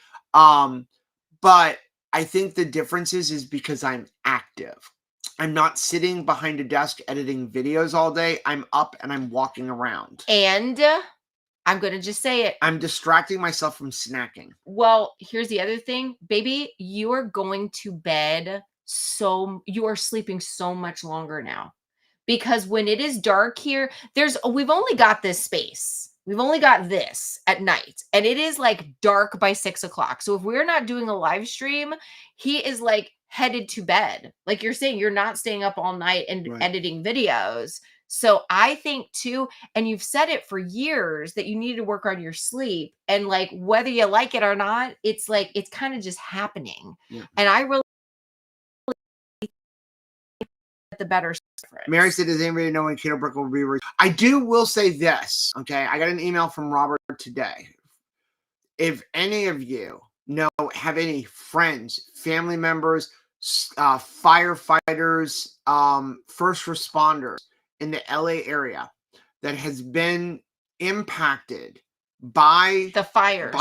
I think the difference is because I'm active. I'm not sitting behind a desk editing videos all day. I'm up and I'm walking around. And I'm going to just say it. I'm distracting myself from snacking. Well, here's the other thing, baby, you are going to bed you are sleeping so much longer now. Because when it is dark here, we've only got this space. We've only got this at night, and it is like dark by 6 o'clock. So if we're not doing a live stream, he is like headed to bed. Like you're saying, you're not staying up all night and editing videos. So I think too, and you've said it for years that you need to work on your sleep, and like whether you like it or not, it's like it's kind of just happening. Yeah. And I really the better. Mary said, does anybody know when Keto Brick will be I will say this, okay? I got an email from Robert today. If any of you have any friends, family members, firefighters, first responders in the LA area that has been impacted by the fires.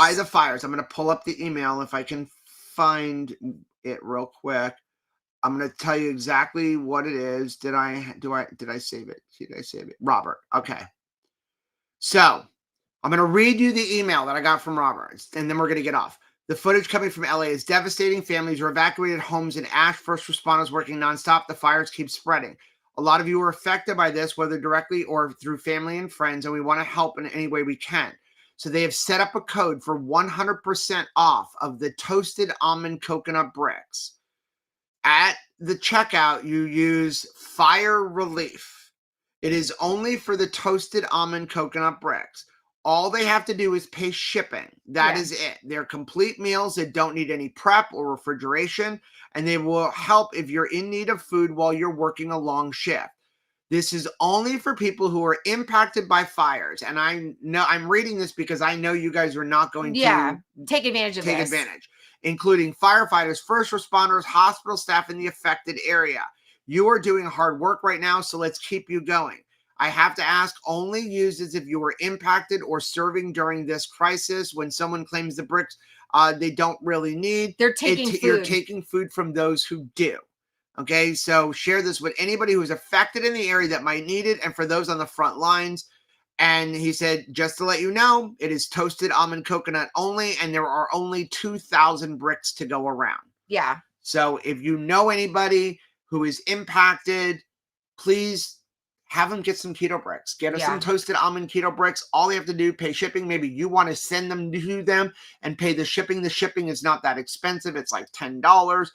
I'm going to pull up the email if I can find it real quick. I'm going to tell you exactly what it is. Did I save it? Did I save it? Robert. Okay. So I'm going to read you the email that I got from Robert, and then we're going to get off. The footage coming from LA is devastating. Families are evacuated, homes in ash, first responders working nonstop. The fires keep spreading. A lot of you are affected by this, whether directly or through family and friends, and we want to help in any way we can. So they have set up a code for 100% off of the toasted almond coconut bricks. At the checkout, you use Fire Relief. It is only for the toasted almond coconut bricks. All they have to do is pay shipping. That is it. They're complete meals that don't need any prep or refrigeration, and they will help if you're in need of food while you're working a long shift. This is only for people who are impacted by fires. And I know I'm reading this because I know you guys are not going to take advantage of this. Including firefighters, first responders, hospital staff in the affected area. You are doing hard work right now, so let's keep you going. I have to ask, only use this if you were impacted or serving during this crisis. When someone claims the bricks they don't really need, they're taking food. You're taking food from those who do. Okay, so share this with anybody who's affected in the area that might need it, and for those on the front lines. And he said, just to let you know, it is toasted almond coconut only, and there are only 2,000 bricks to go around. Yeah. So if you know anybody who is impacted, please have them get some keto bricks. Get us some toasted almond keto bricks. All you have to do, pay shipping. Maybe you want to send them to them and pay the shipping. The shipping is not that expensive. It's like $10.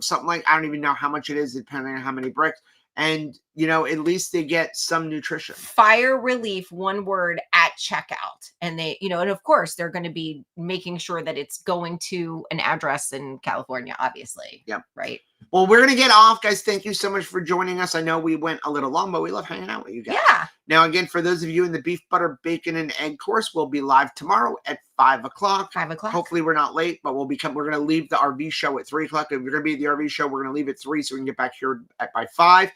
Something like, I don't even know how much it is, depending on how many bricks. And, at least they get some nutrition. Fire Relief, one word, at checkout. And they, and of course, they're going to be making sure that it's going to an address in California, obviously. Yep. Right. Well, we're going to get off, guys. Thank you so much for joining us. I know we went a little long, but we love hanging out with you guys. Yeah. Now, again, for those of you in the beef, butter, bacon, and egg course, we'll be live tomorrow at 5 o'clock. 5 o'clock. Hopefully we're not late, but we're going to leave the RV show at 3 o'clock. If you're going to be at the RV show, we're going to leave at 3 so we can get back here by 5.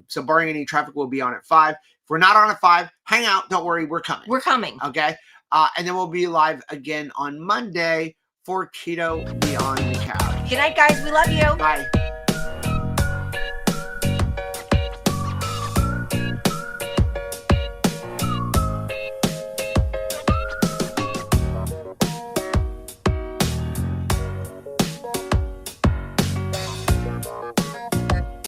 So barring any traffic, we'll be on at 5. If we're not on at 5, hang out. Don't worry. We're coming. We're coming. Okay. And then we'll be live again on Monday for Keto Beyond the Couch. Good night, guys. We love you. Bye.